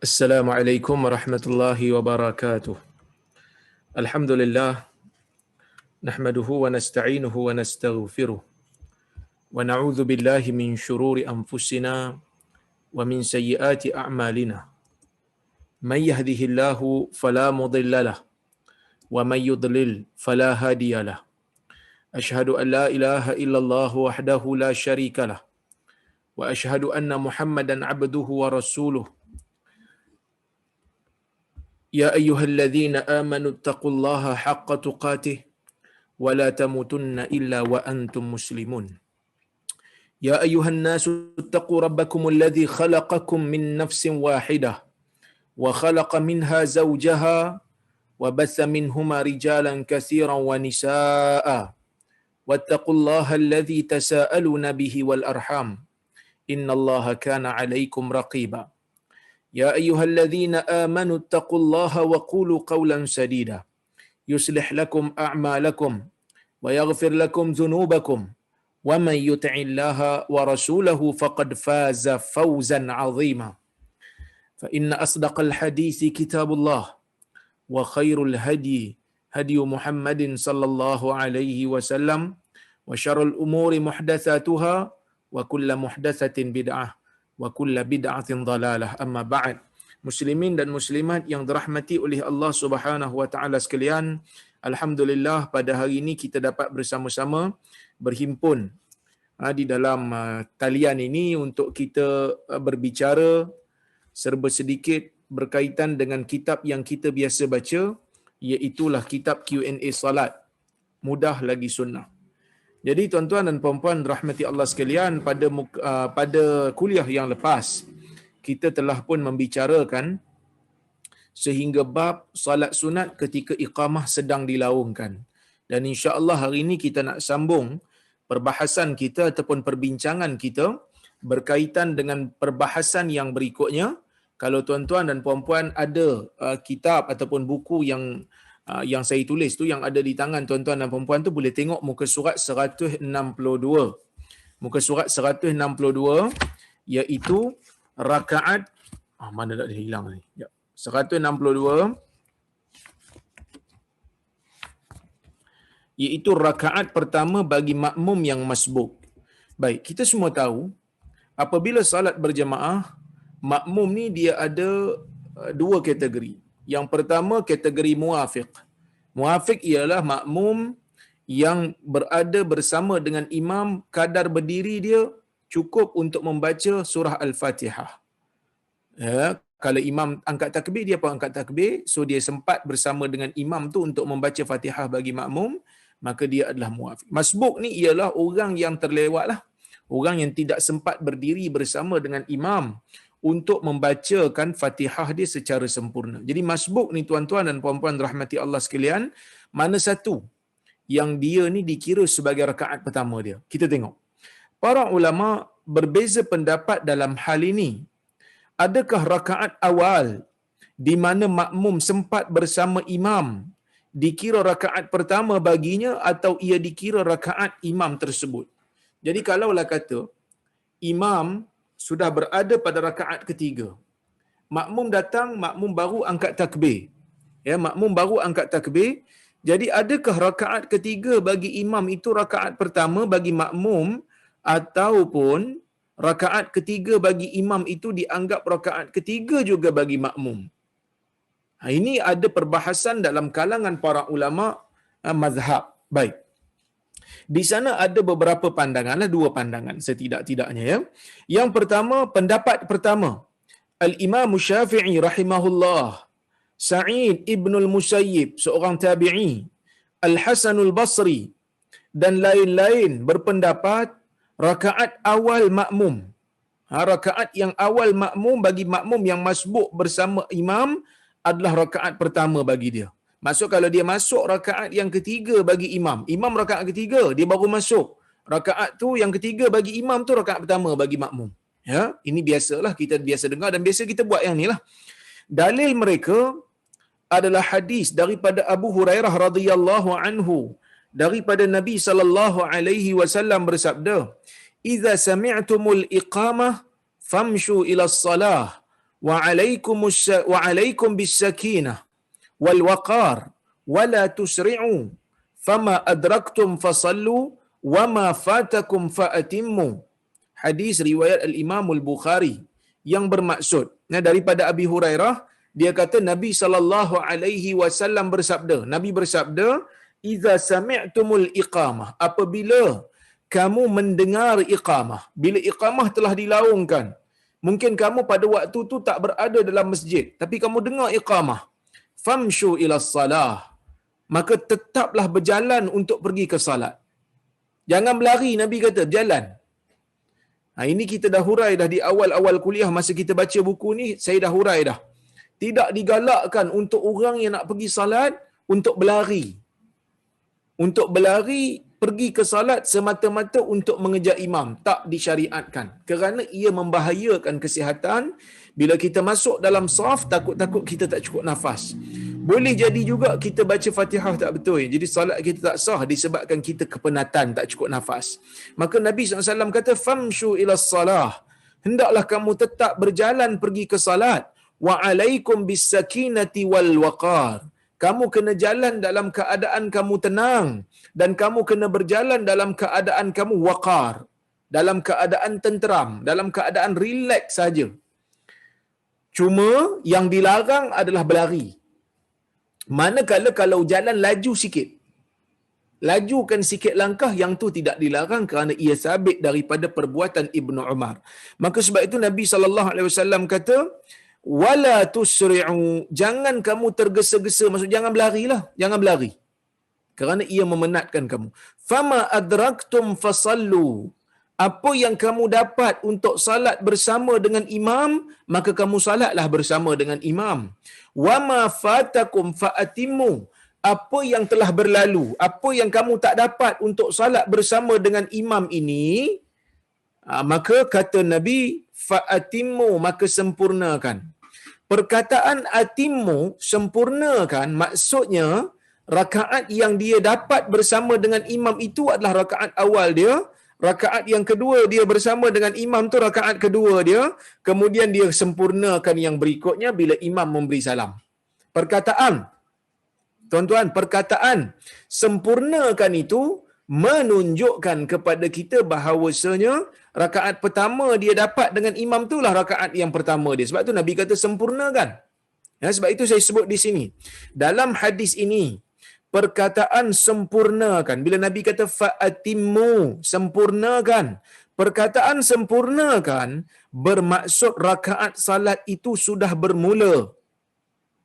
Assalamualaikum warahmatullahi wabarakatuh. Alhamdulillah, nahmaduhu wa nasta'inuhu wa nastaghfiruh. Wa na'udzu billahi min syururi anfusina wa min sayyiati a'malina. Man yahdihillahu fala mudilla lahu wa man yudlil fala hadiya lahu. Asyhadu an la ilaha illallah wahdahu la syarika lah. Wa asyhadu anna Muhammadan 'abduhu wa rasuluh. يا أيها الذين آمنوا اتقوا الله حق تقاته ولا تموتن إلا وأنتم مسلمون. يا أيها الناس اتقوا ربكم الذي خلقكم من نفس واحدة وخلق منها زوجها وبث منهما رجالا كثيرا ونساء واتقوا الله الذي تساءلون به والأرحام إن الله كان عليكم رقيبا. يا أيها الذين آمنوا اتقوا الله وقولوا قولا سديدا يصلح لكم أعمالكم ويغفر لكم ذنوبكم ومن يطع الله ورسوله فقد فاز فوزا عظيما. فإن أصدق الحديث كتاب الله وخير الهدي هدي محمد صلى الله عليه وسلم وشر الأمور محدثاتها وكل محدثة بدعة wa kullu bid'atin dhalalah. Amma ba'd. Muslimin dan muslimat yang dirahmati oleh Allah Subhanahu wa taala sekalian, alhamdulillah pada hari ini kita dapat bersama-sama berhimpun di dalam talian ini untuk kita berbicara serba sedikit berkaitan dengan kitab yang kita biasa baca, iaitu kitab Q&A salat, mudah lagi sunnah. Jadi tuan-tuan dan puan-puan rahmati Allah sekalian, pada kuliah yang lepas kita telah pun membicarakan sehingga bab salat sunat ketika iqamah sedang dilaungkan. Dan insya-Allah hari ini kita nak sambung perbahasan kita ataupun perbincangan kita berkaitan dengan perbahasan yang berikutnya. Kalau tuan-tuan dan puan-puan ada kitab ataupun buku yang saya tulis tu, yang ada di tangan tuan-tuan dan puan-puan tu, boleh tengok muka surat 162. Muka surat 162 iaitu rakaat mana dah dia hilang ni. Ya. 162 iaitu rakaat pertama bagi makmum yang masbuk. Baik, kita semua tahu apabila salat berjemaah, makmum ni dia ada dua kategori. Yang pertama, kategori muafiq. Muafiq ialah makmum yang berada bersama dengan imam, kadar berdiri dia cukup untuk membaca surah Al-Fatihah. Ya, kalau imam angkat takbir, dia pun angkat takbir, so dia sempat bersama dengan imam tu untuk membaca Fatihah bagi makmum, maka dia adalah muafiq. Masbuk ni ialah orang yang terlewat lah. Orang yang tidak sempat berdiri bersama dengan imam untuk membacakan Fatihah dia secara sempurna. Jadi masbuk ni tuan-tuan dan puan-puan rahmati Allah sekalian, mana satu yang dia ni dikira sebagai rakaat pertama dia? Kita tengok. Para ulama berbeza pendapat dalam hal ini. Adakah rakaat awal di mana makmum sempat bersama imam dikira rakaat pertama baginya, atau ia dikira rakaat imam tersebut? Jadi kalaulah kata imam sudah berada pada rakaat ketiga, makmum datang, makmum baru angkat takbir. Ya, makmum baru angkat takbir. Jadi adakah rakaat ketiga bagi imam itu rakaat pertama bagi makmum, ataupun rakaat ketiga bagi imam itu dianggap rakaat ketiga juga bagi makmum? Ini ada perbahasan dalam kalangan para ulama mazhab. Baik. Di sana ada beberapa pandangan, dua pandangan setidak-tidaknya ya. Yang pertama, pendapat pertama, Al-Imam Syafi'i rahimahullah, Sa'id ibnul Musayyib seorang tabi'i, Al-Hasanul Basri dan lain-lain berpendapat rakaat awal makmum, rakaat yang awal makmum bagi makmum yang masbuk bersama imam adalah rakaat pertama bagi dia. Maksud kalau dia masuk rakaat yang ketiga bagi imam, imam rakaat ketiga, dia baru masuk. Rakaat tu yang ketiga bagi imam tu rakaat pertama bagi makmum. Ya, ini biasalah kita biasa dengar dan biasa kita buat yang inilah. Dalil mereka adalah hadis daripada Abu Hurairah radhiyallahu anhu, daripada Nabi sallallahu alaihi wasallam bersabda, "Idza sami'tumul iqamah famshu ila shalah wa alaikum bis-sakinah wal waqar wa la tusri'u fama adraktum fasallu wa ma fatakum faatimmu. Hadis riwayat al-Imam al-Bukhari yang bermaksud daripada Abi Hurairah, dia kata Nabi sallallahu alaihi wasallam bersabda, Nabi bersabda, "Idza sami'tumul iqamah", apabila kamu mendengar iqamah, bila iqamah telah dilaungkan, mungkin kamu pada waktu tu tak berada dalam masjid, tapi kamu dengar iqamah, famshu ila salah, maka tetaplah berjalan untuk pergi ke salat. Jangan berlari, Nabi kata, jalan. Ini kita dah hurai dah di awal-awal kuliah masa kita baca buku ni, saya dah hurai dah. Tidak digalakkan untuk orang yang nak pergi salat untuk berlari. Untuk berlari pergi ke salat semata-mata untuk mengejar imam, tak disyariatkan. Kerana ia membahayakan kesihatan. Bila kita masuk dalam saf, takut-takut kita tak cukup nafas. Boleh jadi juga kita baca Fatihah tak betul. Jadi salat kita tak sah disebabkan kita kepenatan, tak cukup nafas. Maka Nabi SAW kata, famshu ila salah. Hendaklah kamu tetap berjalan pergi ke salat. Wa alaikum bis sakinati wal waqar. Kamu kena jalan dalam keadaan kamu tenang. Dan kamu kena berjalan dalam keadaan kamu waqar. Dalam keadaan tenteram. Dalam keadaan relax saja. Cuma yang dilarang adalah berlari. Manakala kalau jalan laju sikit, lajukan sikit langkah, yang tu tidak dilarang kerana ia sabit daripada perbuatan Ibnu Umar. Maka sebab itu Nabi SAW kata, wala tusri'u, jangan kamu tergesa-gesa, maksud jangan berlarilah, jangan berlari. Kerana ia memenatkan kamu. Fama adraktum fasallu, apa yang kamu dapat untuk salat bersama dengan imam, maka kamu salatlah bersama dengan imam. Wa ma fatakum faatimmu, apa yang telah berlalu, apa yang kamu tak dapat untuk salat bersama dengan imam ini, maka kata Nabi, faatimmu, maka sempurnakan. Perkataan atimmu, sempurnakan, maksudnya rakaat yang dia dapat bersama dengan imam itu adalah rakaat awal dia. Rakaat yang kedua dia bersama dengan imam tu rakaat kedua dia, kemudian dia sempurnakan yang berikutnya bila imam memberi salam. Perkataan, tuan-tuan, perkataan sempurnakan itu menunjukkan kepada kita bahawasanya rakaat pertama dia dapat dengan imam tu lah rakaat yang pertama dia. Sebab tu Nabi kata sempurnakan. Sebab itu saya sebut di sini. Dalam hadis ini, perkataan sempurnakan, bila Nabi kata fa'atimmu, sempurnakan, perkataan sempurnakan bermaksud rakaat salat itu sudah bermula.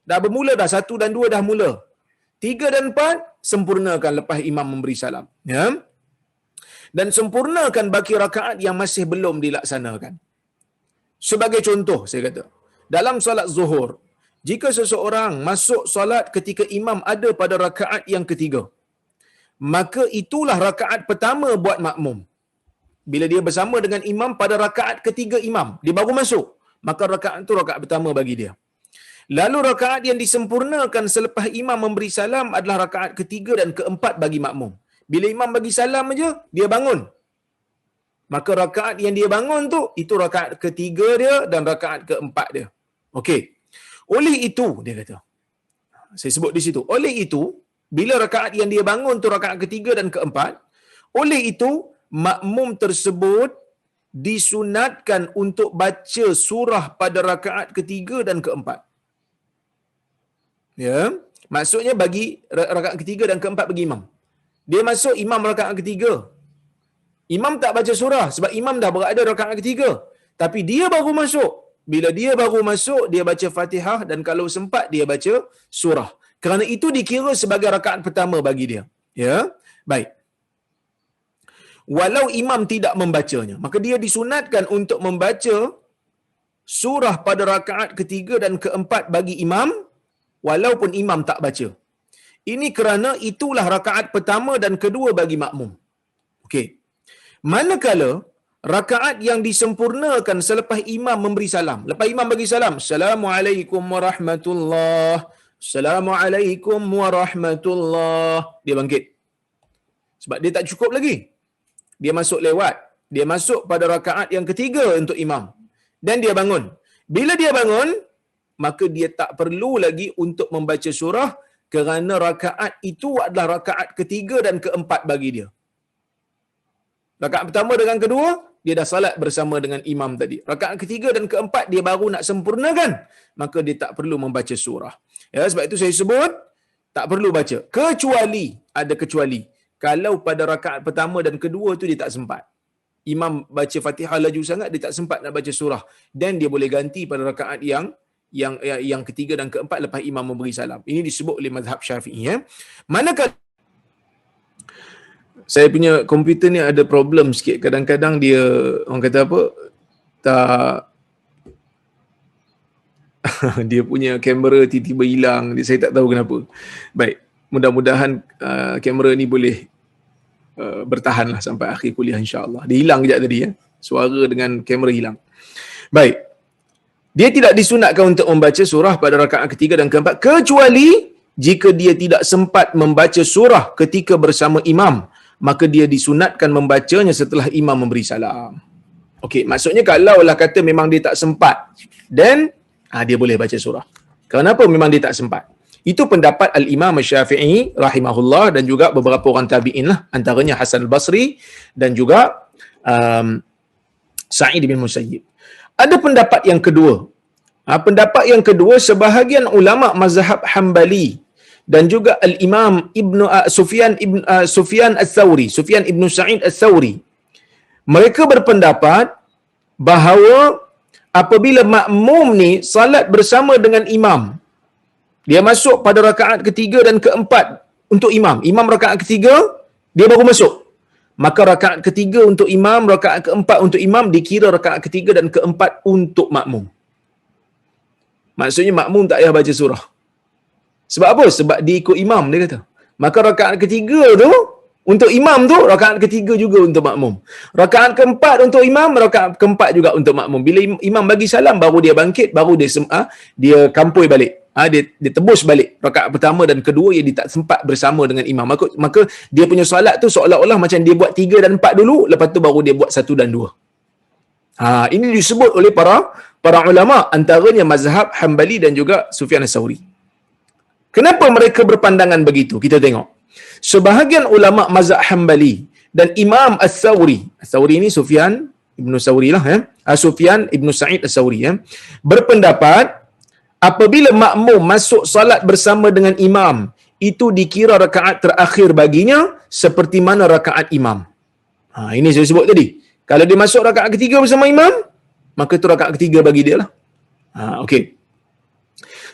Dah bermula dah, 1 dan 2 dah mula. 3 dan 4 sempurnakan lepas imam memberi salam. Ya? Dan sempurnakan bagi rakaat yang masih belum dilaksanakan. Sebagai contoh saya kata, dalam solat zuhur, jika seseorang masuk solat ketika imam ada pada rakaat yang ketiga, maka itulah rakaat pertama buat makmum. Bila dia bersama dengan imam pada rakaat ketiga imam, dia baru masuk, maka rakaat itu rakaat pertama bagi dia. Lalu rakaat yang disempurnakan selepas imam memberi salam adalah rakaat ketiga dan keempat bagi makmum. Bila imam bagi salam aja, dia bangun. Maka rakaat yang dia bangun tu, itu rakaat ketiga dia dan rakaat keempat dia. Okey. Oleh itu, dia kata, saya sebut di situ, oleh itu, bila rakaat yang dia bangun tu rakaat ketiga dan keempat, oleh itu, makmum tersebut disunatkan untuk baca surah pada rakaat ketiga dan keempat. Ya, maksudnya bagi rakaat ketiga dan keempat bagi imam. Dia masuk imam rakaat ketiga. Imam tak baca surah sebab imam dah berada rakaat ketiga. Tapi dia baru masuk. Bila dia baru masuk, dia baca Fatihah dan kalau sempat dia baca surah. Kerana itu dikira sebagai rakaat pertama bagi dia. Ya, baik. Walau imam tidak membacanya, maka dia disunatkan untuk membaca surah pada rakaat ketiga dan keempat bagi imam, walaupun imam tak baca. Ini kerana itulah rakaat pertama dan kedua bagi makmum. Okey. Manakala rakaat yang disempurnakan selepas imam memberi salam. Lepas imam bagi salam, Assalamualaikum warahmatullahi, Assalamualaikum warahmatullahi. Dia bangkit. Sebab dia tak cukup lagi. Dia masuk lewat. Dia masuk pada rakaat yang ketiga untuk imam. Dan dia bangun. Bila dia bangun, maka dia tak perlu lagi untuk membaca surah kerana rakaat itu adalah rakaat ketiga dan keempat bagi dia. Rakaat pertama dengan kedua, dia dah salat bersama dengan imam tadi. Rakaat ketiga dan keempat, dia baru nak sempurnakan, maka dia tak perlu membaca surah. Ya, sebab itu saya sebut, tak perlu baca. Kecuali, ada kecuali. Kalau pada rakaat pertama dan kedua tu dia tak sempat. Imam baca Fatihah laju sangat, dia tak sempat nak baca surah. Dan dia boleh ganti pada rakaat yang ketiga dan keempat lepas imam memberi salam. Ini disebut oleh mazhab Syafi'i. Ya. Manakala saya punya komputer ni ada problem sikit. Kadang-kadang dia, orang kata apa, tak dia punya kamera tiba-tiba hilang. Saya tak tahu kenapa. Baik, mudah-mudahan kamera ni boleh bertahanlah sampai akhir kuliah insya-Allah. Dia hilang kejap tadi ya. Suara dengan kamera hilang. Baik. Dia tidak disunatkan untuk membaca surah pada rakaat ketiga dan keempat kecuali jika dia tidak sempat membaca surah ketika bersama imam, maka dia disunatkan membacanya setelah imam memberi salam. Okey, maksudnya kalaulah kata memang dia tak sempat, then dia boleh baca surah. Kenapa memang dia tak sempat? Itu pendapat Al-Imam Syafi'i rahimahullah dan juga beberapa orang tabi'in lah, antaranya Hasan Al-Basri dan juga Sa'id bin Musayyib. Ada pendapat yang kedua. Pendapat yang kedua, sebahagian ulama mazhab Hambali dan juga Al-Imam Sufyan Ats-Tsauri, Sufyan Ibn Sa'id Ats-Tsauri, mereka berpendapat bahawa apabila makmum ni salat bersama dengan imam, dia masuk pada rakaat ketiga dan keempat untuk imam. Imam rakaat ketiga, dia baru masuk. Maka rakaat ketiga untuk imam, rakaat keempat untuk imam, dikira rakaat ketiga dan keempat untuk makmum. Maksudnya makmum tak payah baca surah. Sebab apa? Sebab dia ikut imam, dia kata. Maka rakaat ketiga tu, untuk imam tu, rakaat ketiga juga untuk makmum. Rakaat keempat untuk imam, rakaat keempat juga untuk makmum. Bila imam bagi salam, baru dia bangkit, baru dia kampui balik. Dia tebus balik rakaat pertama dan kedua yang dia tak sempat bersama dengan imam. Maka dia punya solat tu seolah-olah macam dia buat 3 dan 4 dulu, lepas tu baru dia buat 1 dan 2. Ini disebut oleh para ulama, antaranya mazhab Hambali dan juga Sufyan Ats-Tsauri. Kenapa mereka berpandangan begitu? Kita tengok. Sebahagian ulama mazhab Hambali dan Imam Ats-Tsauri, Ats-Tsauri ini Sufyan Ibn Tsauri lah ya. Sufyan Ibn Sa'id Ats-Tsauri ya, berpendapat apabila makmum masuk salat bersama dengan imam, itu dikira rakaat terakhir baginya seperti mana rakaat imam. Ini saya sebut tadi. Kalau dia masuk rakaat ketiga bersama imam, maka itu rakaat ketiga bagi dia lah. Okey.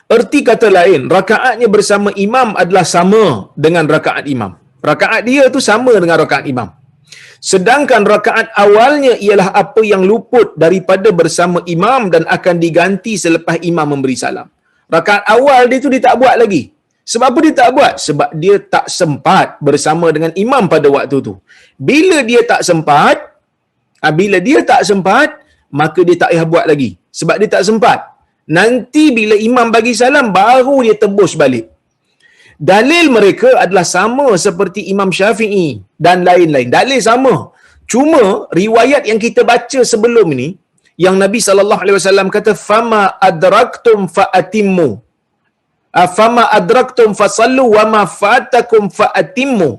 Erti kata lain, rakaatnya bersama imam adalah sama dengan rakaat imam. Rakaat dia tu sama dengan rakaat imam. Sedangkan rakaat awalnya ialah apa yang luput daripada bersama imam dan akan diganti selepas imam memberi salam. Rakaat awal dia tu dia tak buat lagi. Sebab apa dia tak buat? Sebab dia tak sempat bersama dengan imam pada waktu tu. Bila dia tak sempat, maka dia tak payah buat lagi. Sebab dia tak sempat. Nanti bila imam bagi salam, baru dia tebus balik. Dalil mereka adalah sama seperti Imam Syafi'i dan lain-lain. Dalil sama. Cuma riwayat yang kita baca sebelum ini, yang Nabi SAW kata, "Fama adraktum fa'atimmu. Fama adraktum fasallu wa ma fatakum fa'atimmu."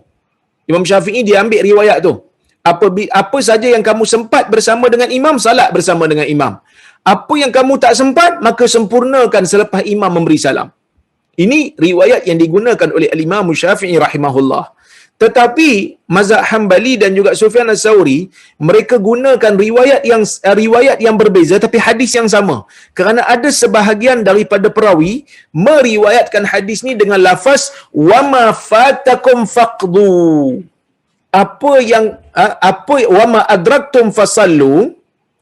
Imam Syafi'i dia ambil riwayat tu. Apa saja yang kamu sempat bersama dengan imam, salat bersama dengan imam. Apa yang kamu tak sempat, maka sempurnakan selepas imam memberi salam. Ini riwayat yang digunakan oleh Al-Imam Syafi'i rahimahullah. Tetapi mazhab Hambali dan juga Sufyan Ats-Tsauri, mereka gunakan riwayat yang berbeza tapi hadis yang sama. Kerana ada sebahagian daripada perawi meriwayatkan hadis ni dengan lafaz wa ma fatakum faqdu. Wa ma adraktum fasallu,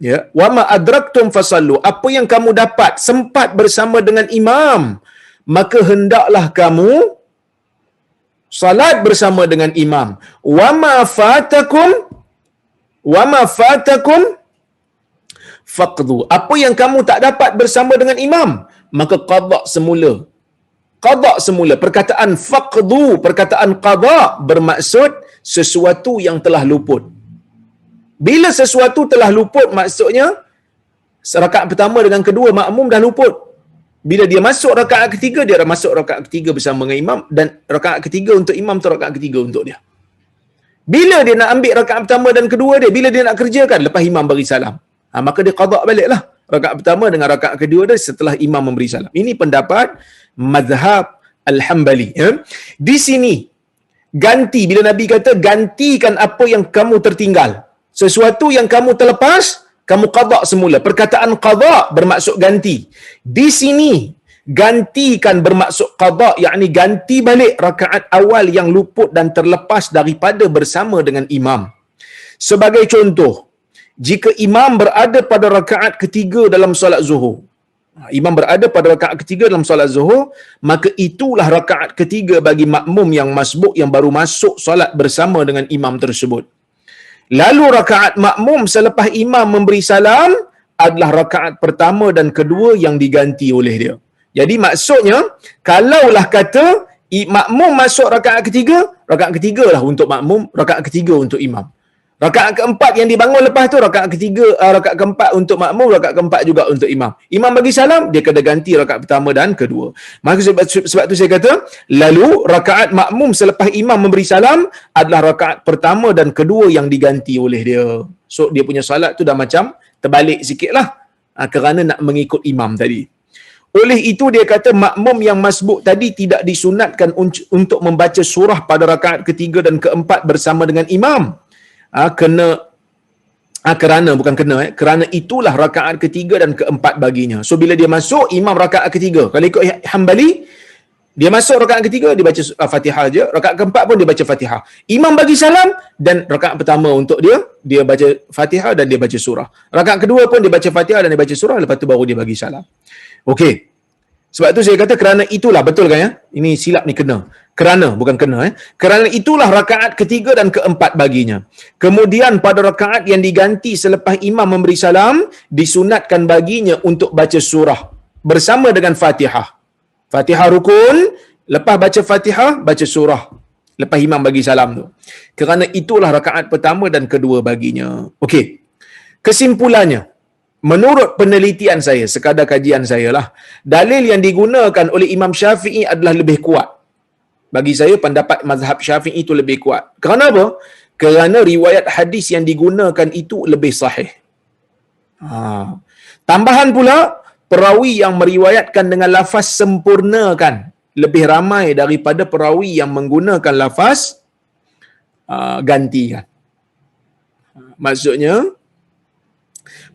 ya, wa ma adraktum fasallu. Apa yang kamu dapat sempat bersama dengan imam, maka hendaklah kamu salat bersama dengan imam. Wa ma fatakum faqdu. Apa yang kamu tak dapat bersama dengan imam, maka qada semula. Qada semula. Perkataan faqdu, perkataan qada bermaksud sesuatu yang telah luput. Bila sesuatu telah luput, maksudnya Rakaat pertama dengan kedua makmum dah luput. Bila dia masuk rakaat ketiga, dia dah masuk rakaat ketiga bersama dengan imam, dan rakaat ketiga untuk imam atau rakaat ketiga untuk dia. Bila dia nak ambil rakaat pertama dan kedua dia, bila dia nak kerjakan lepas imam beri salam, maka dia qada baliklah rakaat pertama dengan rakaat kedua dia setelah imam memberi salam. Ini pendapat mazhab Al-Hambali. Di sini ganti, bila Nabi kata gantikan apa yang kamu tertinggal, sesuatu yang kamu terlepas, kamu qada semula. Perkataan qada bermaksud ganti. Di sini gantikan bermaksud qada, yakni ganti balik rakaat awal yang luput dan terlepas daripada bersama dengan imam. Sebagai contoh, jika imam berada pada rakaat ketiga dalam solat zuhur, imam berada pada rakaat ketiga dalam solat zuhur, maka itulah rakaat ketiga bagi makmum yang masbuk yang baru masuk solat bersama dengan imam tersebut. Lalu rakaat makmum selepas imam memberi salam adalah rakaat pertama dan kedua yang diganti oleh dia. Jadi maksudnya, kalaulah kata makmum masuk rakaat ketiga lah untuk makmum, rakaat ketiga untuk imam. Rakaat keempat yang dibangun lepas tu, rakaat ketiga, rakaat keempat untuk makmum, rakaat keempat juga untuk imam. Imam bagi salam, dia kena ganti rakaat pertama dan kedua. Maka sebab tu saya kata, lalu rakaat makmum selepas imam memberi salam adalah rakaat pertama dan kedua yang diganti oleh dia. So dia punya salat tu dah macam terbalik sikit lah, kerana nak mengikut imam tadi. Oleh itu dia kata makmum yang masbuk tadi tidak disunatkan untuk membaca surah pada rakaat ketiga dan keempat bersama dengan imam. Kerana itulah rakaat ketiga dan keempat baginya. So bila dia masuk, imam rakaat ketiga, kalau ikut Hambali, dia masuk rakaat ketiga, dia baca Fatihah je, rakaat keempat pun dia baca Fatihah. Imam bagi salam, dan rakaat pertama untuk dia baca Fatihah dan dia baca surah. Rakaat kedua pun dia baca Fatihah dan dia baca surah, lepas tu baru dia bagi salam. Okey. Sebab tu saya kata kerana itulah, betul kan ya? Ini silap ni kena. Kerana, bukan kena. Kerana itulah rakaat ketiga dan keempat baginya. Kemudian pada rakaat yang diganti selepas imam memberi salam, disunatkan baginya untuk baca surah bersama dengan Fatihah. Fatihah rukun, lepas baca Fatihah, baca surah lepas imam bagi salam tu. Kerana itulah rakaat pertama dan kedua baginya. Okey. Kesimpulannya, menurut penelitian saya, sekadar kajian saya lah, dalil yang digunakan oleh Imam Syafi'i adalah lebih kuat. Bagi saya, pendapat mazhab Syafi'i itu lebih kuat. Kerana apa? Kerana riwayat hadis yang digunakan itu lebih sahih. Tambahan pula, perawi yang meriwayatkan dengan lafaz sempurnakan lebih ramai daripada perawi yang menggunakan lafaz gantikan. Maksudnya,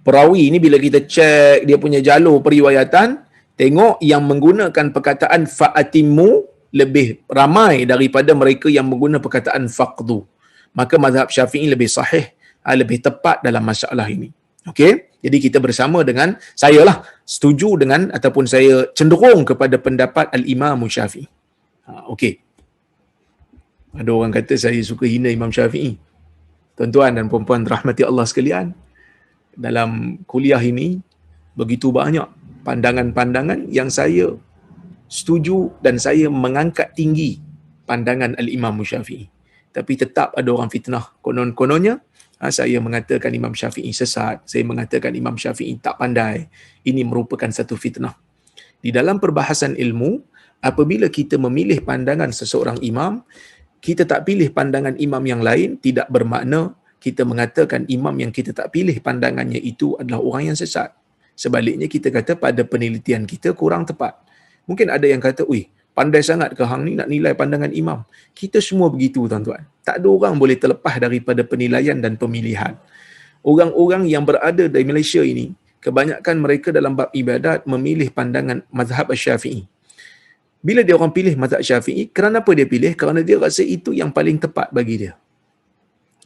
perawi ini bila kita cek dia punya jalur periwayatan, tengok yang menggunakan perkataan fa'atimmu lebih ramai daripada mereka yang menggunakan perkataan faqdu. Maka mazhab Syafi'i lebih sahih, lebih tepat dalam masalah ini. Okey? Jadi kita bersama dengan, saya lah setuju dengan ataupun saya cenderung kepada pendapat Al-Imam Syafi'i. Okey. Ada orang kata saya suka hina Imam Syafi'i. Tuan-tuan dan puan-puan rahmati Allah sekalian, dalam kuliah ini begitu banyak pandangan-pandangan yang saya setuju dan saya mengangkat tinggi pandangan Al-Imam Syafi'i. Tapi tetap ada orang fitnah. Konon-kononnya saya mengatakan Imam Syafi'i sesat, saya mengatakan Imam Syafi'i tak pandai. Ini merupakan satu fitnah. Di dalam perbahasan ilmu, apabila kita memilih pandangan seseorang imam, kita tak pilih pandangan imam yang lain, tidak bermakna kita mengatakan imam yang kita tak pilih pandangannya itu adalah orang yang sesat. Sebaliknya kita kata pada penelitian kita kurang tepat. Mungkin ada yang kata, pandai sangat ke hang ni nak nilai pandangan imam. Kita semua begitu tuan-tuan. Tak ada orang boleh terlepas daripada penilaian dan pemilihan. Orang-orang yang berada di Malaysia ini, kebanyakan mereka dalam bab ibadat memilih pandangan mazhab Syafi'i. Bila dia orang pilih mazhab Syafi'i, kenapa dia pilih? Kerana dia rasa itu yang paling tepat bagi dia.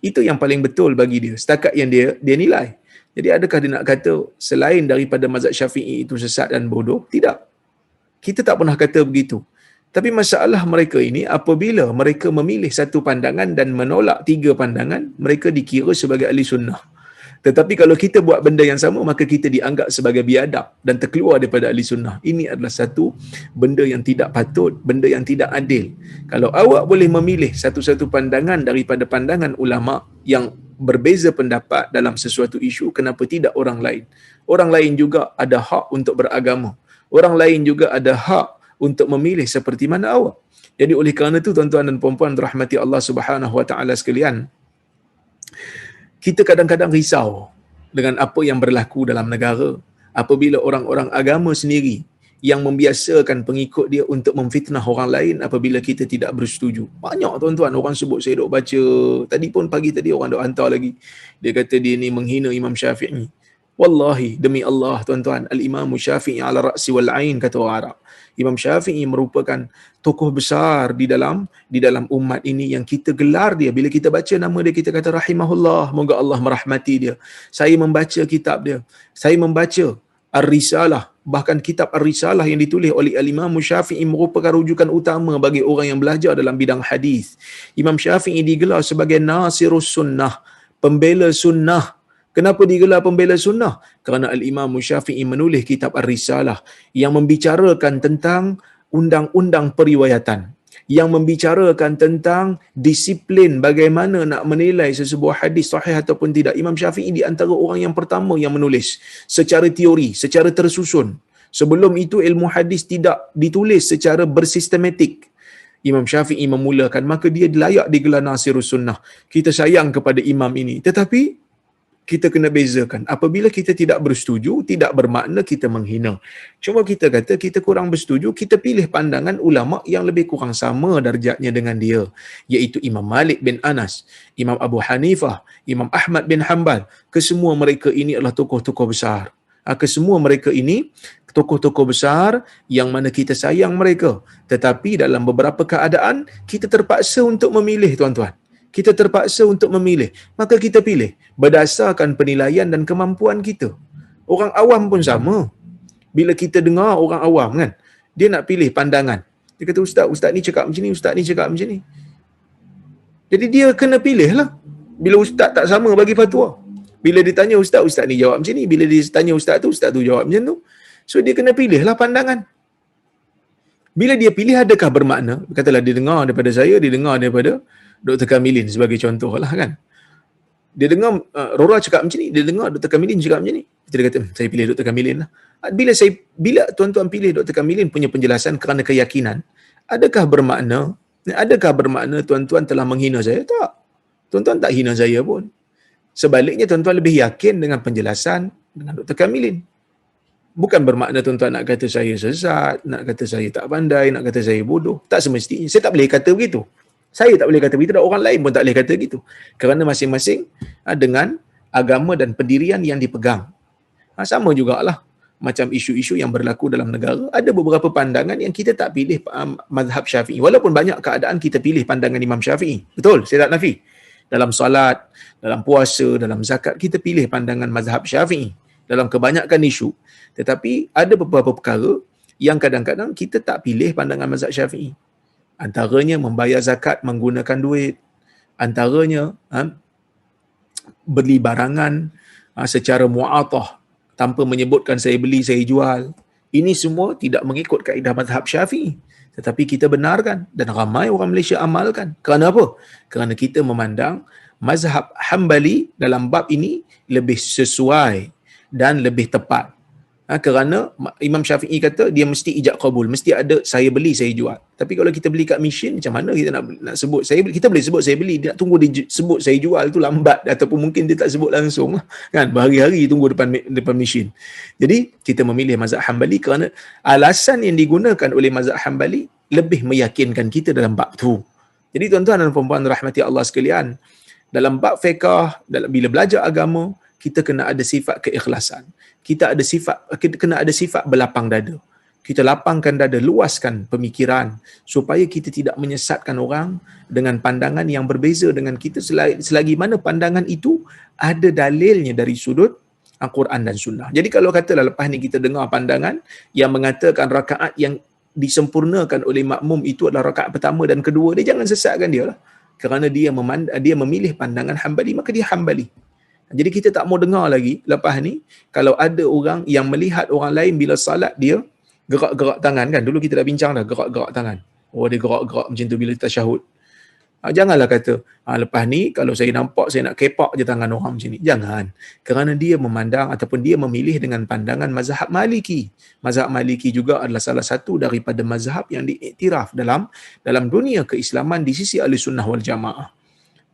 Itu yang paling betul bagi dia, setakat yang dia nilai. Jadi adakah dia nak kata selain daripada mazhab Syafi'i itu sesat dan bodoh? Tidak. Kita tak pernah kata begitu. Tapi masalah mereka ini, apabila mereka memilih satu pandangan dan menolak tiga pandangan, mereka dikira sebagai ahli sunnah. Tetapi kalau kita buat benda yang sama, maka kita dianggap sebagai biadab dan terkeluar daripada ahli sunnah. Ini adalah satu benda yang tidak patut, benda yang tidak adil. Kalau awak boleh memilih satu-satu pandangan daripada pandangan ulama yang berbeza pendapat dalam sesuatu isu, kenapa tidak orang lain? Orang lain juga ada hak untuk beragama. Orang lain juga ada hak untuk memilih seperti mana awak. Jadi oleh kerana itu, tuan-tuan dan puan-puan rahmati Allah Subhanahu Wa Taala sekalian, kita kadang-kadang risau dengan apa yang berlaku dalam negara apabila orang-orang agama sendiri yang membiasakan pengikut dia untuk memfitnah orang lain apabila kita tidak bersetuju. Banyak tuan-tuan orang sebut, saya duk baca tadi pun, pagi tadi orang duk hantar lagi, dia kata dia ni menghina Imam Syafi'i. Wallahi, demi Allah tuan-tuan, al-Imam Syafi'i ala ra'si wal ain, kata orang Arab. Imam Syafi'i merupakan tokoh besar di dalam umat ini yang kita gelar dia. Bila kita baca nama dia, kita kata rahimahullah, moga Allah merahmati dia. Saya membaca kitab dia. Saya membaca Ar-Risalah, bahkan kitab Ar-Risalah yang ditulis oleh Al-Imam Syafi'i merupakan rujukan utama bagi orang yang belajar dalam bidang hadis. Imam Syafi'i digelar sebagai Nasirus Sunnah, pembela sunnah. Kenapa digelar pembela sunnah? Kerana Al-Imam Syafi'i menulis kitab Ar-Risalah yang membicarakan tentang undang-undang periwayatan, yang membicarakan tentang disiplin bagaimana nak menilai sesebuah hadis sahih ataupun tidak. Imam Syafi'i di antara orang yang pertama yang menulis secara teori, secara tersusun. Sebelum itu ilmu hadis tidak ditulis secara bersistematik. Imam Syafi'i memulakan, maka dia layak digelar Nasirus Sunnah. Kita sayang kepada imam ini, tetapi kita kena bezakan. Apabila kita tidak bersetuju, tidak bermakna kita menghina. Cuma kita kata kita kurang bersetuju, kita pilih pandangan ulama yang lebih kurang sama darjatnya dengan dia, iaitu Imam Malik bin Anas, Imam Abu Hanifah, Imam Ahmad bin Hanbal. Kesemua mereka ini adalah tokoh-tokoh besar. Kesemua mereka ini tokoh-tokoh besar yang mana kita sayang mereka. Tetapi dalam beberapa keadaan kita terpaksa untuk memilih, tuan-tuan. Kita terpaksa untuk memilih. Maka kita pilih berdasarkan penilaian dan kemampuan kita. Orang awam pun sama. Bila kita dengar orang awam kan, dia nak pilih pandangan. Dia kata, ustaz ni cakap macam ni, ustaz ni cakap macam ni. Jadi dia kena pilih lah. Bila ustaz tak sama bagi fatwa. Bila ditanya ustaz ni jawab macam ni. Bila dia tanya ustaz tu jawab macam tu. So dia kena pilih lah pandangan. Bila dia pilih, adakah bermakna? Katalah dia dengar daripada saya, dia dengar daripada Dr. Kamilin sebagai contoh lah kan. Dia dengar Rora cakap macam ni, dia dengar Dr. Kamilin cakap macam ni. Dia kata, saya pilih Dr. Kamilin lah. Bila tuan-tuan pilih Dr. Kamilin punya penjelasan kerana keyakinan, adakah bermakna tuan-tuan telah menghina saya? Tak. Tuan-tuan tak hina saya pun. Sebaliknya tuan-tuan lebih yakin dengan penjelasan dengan Dr. Kamilin. Bukan bermakna tuan-tuan nak kata saya sesat, nak kata saya tak pandai, nak kata saya bodoh. Tak semestinya. Saya tak boleh kata begitu. Saya tak boleh kata begitu, dan orang lain pun tak boleh kata begitu. Kerana masing-masing dengan agama dan pendirian yang dipegang. Sama jugalah macam isu-isu yang berlaku dalam negara. Ada beberapa pandangan yang kita tak pilih mazhab Syafi'i. Walaupun banyak keadaan kita pilih pandangan Imam Syafi'i. Betul, saya tak nafi. Dalam solat, dalam puasa, dalam zakat, kita pilih pandangan mazhab Syafi'i dalam kebanyakan isu. Tetapi ada beberapa perkara yang kadang-kadang kita tak pilih pandangan mazhab Syafi'i. Antaranya membayar zakat menggunakan duit, antaranya beli barangan secara mu'atah tanpa menyebutkan saya beli, saya jual. Ini semua tidak mengikut kaedah mazhab Syafi'i, tetapi kita benarkan dan ramai orang Malaysia amalkan. Kerana apa? Kerana kita memandang mazhab Hambali dalam bab ini lebih sesuai dan lebih tepat. Kerana Imam Syafi'i kata dia mesti ijab qabul, mesti ada saya beli, saya jual. Tapi kalau kita beli kat mesin, macam mana kita nak sebut saya beli? Kita boleh sebut saya beli, dia nak tunggu dia sebut saya jual tu lambat, ataupun mungkin dia tak sebut langsung kan, berhari-hari tunggu depan mesin. Jadi kita memilih mazhab Hambali kerana alasan yang digunakan oleh mazhab Hambali lebih meyakinkan kita dalam bab tu. Jadi tuan-tuan dan puan-puan rahmati Allah sekalian, dalam bab fiqh, bila belajar agama, kita kena ada sifat keikhlasan. Kita kena ada sifat berlapang dada. Kita lapangkan dada, luaskan pemikiran supaya kita tidak menyesatkan orang dengan pandangan yang berbeza dengan kita, selagi mana pandangan itu ada dalilnya dari sudut Al-Quran dan Sunnah. Jadi kalau katalah lepas ni kita dengar pandangan yang mengatakan rakaat yang disempurnakan oleh makmum itu adalah rakaat pertama dan kedua, dia jangan sesatkan dia lah. Kerana dia memilih pandangan Hambali, maka dia Hambali. Jadi kita tak mau dengar lagi lepas ni kalau ada orang yang melihat orang lain bila salat dia gerak-gerak tangan kan. Dulu kita dah bincang dah gerak-gerak tangan. Oh dia gerak-gerak macam tu bila tasyahud. Janganlah kata lepas ni kalau saya nampak saya nak kepak je tangan orang macam ni. Jangan. Kerana dia memandang ataupun dia memilih dengan pandangan mazhab Maliki. Mazhab Maliki juga adalah salah satu daripada mazhab yang diiktiraf dalam dunia keislaman di sisi Ahlussunnah wal Jamaah.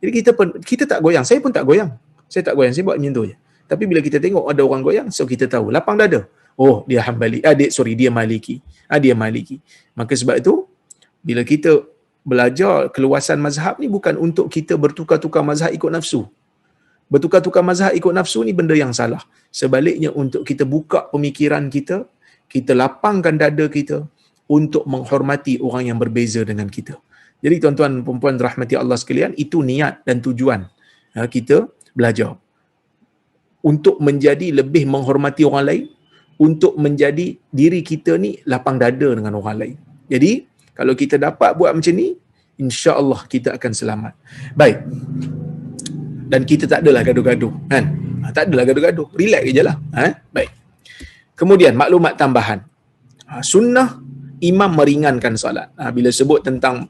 Jadi kita tak goyang. Saya pun tak goyang. Saya tak goyang. Saya buat macam tu je. Tapi bila kita tengok ada orang goyang, so kita tahu lapang dada. Oh, dia Hambali. Dia Maliki. Dia Maliki. Maka sebab itu bila kita belajar keluasan mazhab ni bukan untuk kita bertukar-tukar mazhab ikut nafsu. Bertukar-tukar mazhab ikut nafsu ni benda yang salah. Sebaliknya untuk kita buka pemikiran kita, kita lapangkan dada kita untuk menghormati orang yang berbeza dengan kita. Jadi tuan-tuan dan puan-puan rahmati Allah sekalian, itu niat dan tujuan kita belajar. Untuk menjadi lebih menghormati orang lain, untuk menjadi diri kita ni lapang dada dengan orang lain. Jadi kalau kita dapat buat macam ni, insya-Allah kita akan selamat. Baik. Dan kita tak adalah gaduh-gaduh, kan? Tak adalah gaduh-gaduh. Relax jelah, Baik. Kemudian maklumat tambahan. Sunnah imam meringankan solat. Bila sebut tentang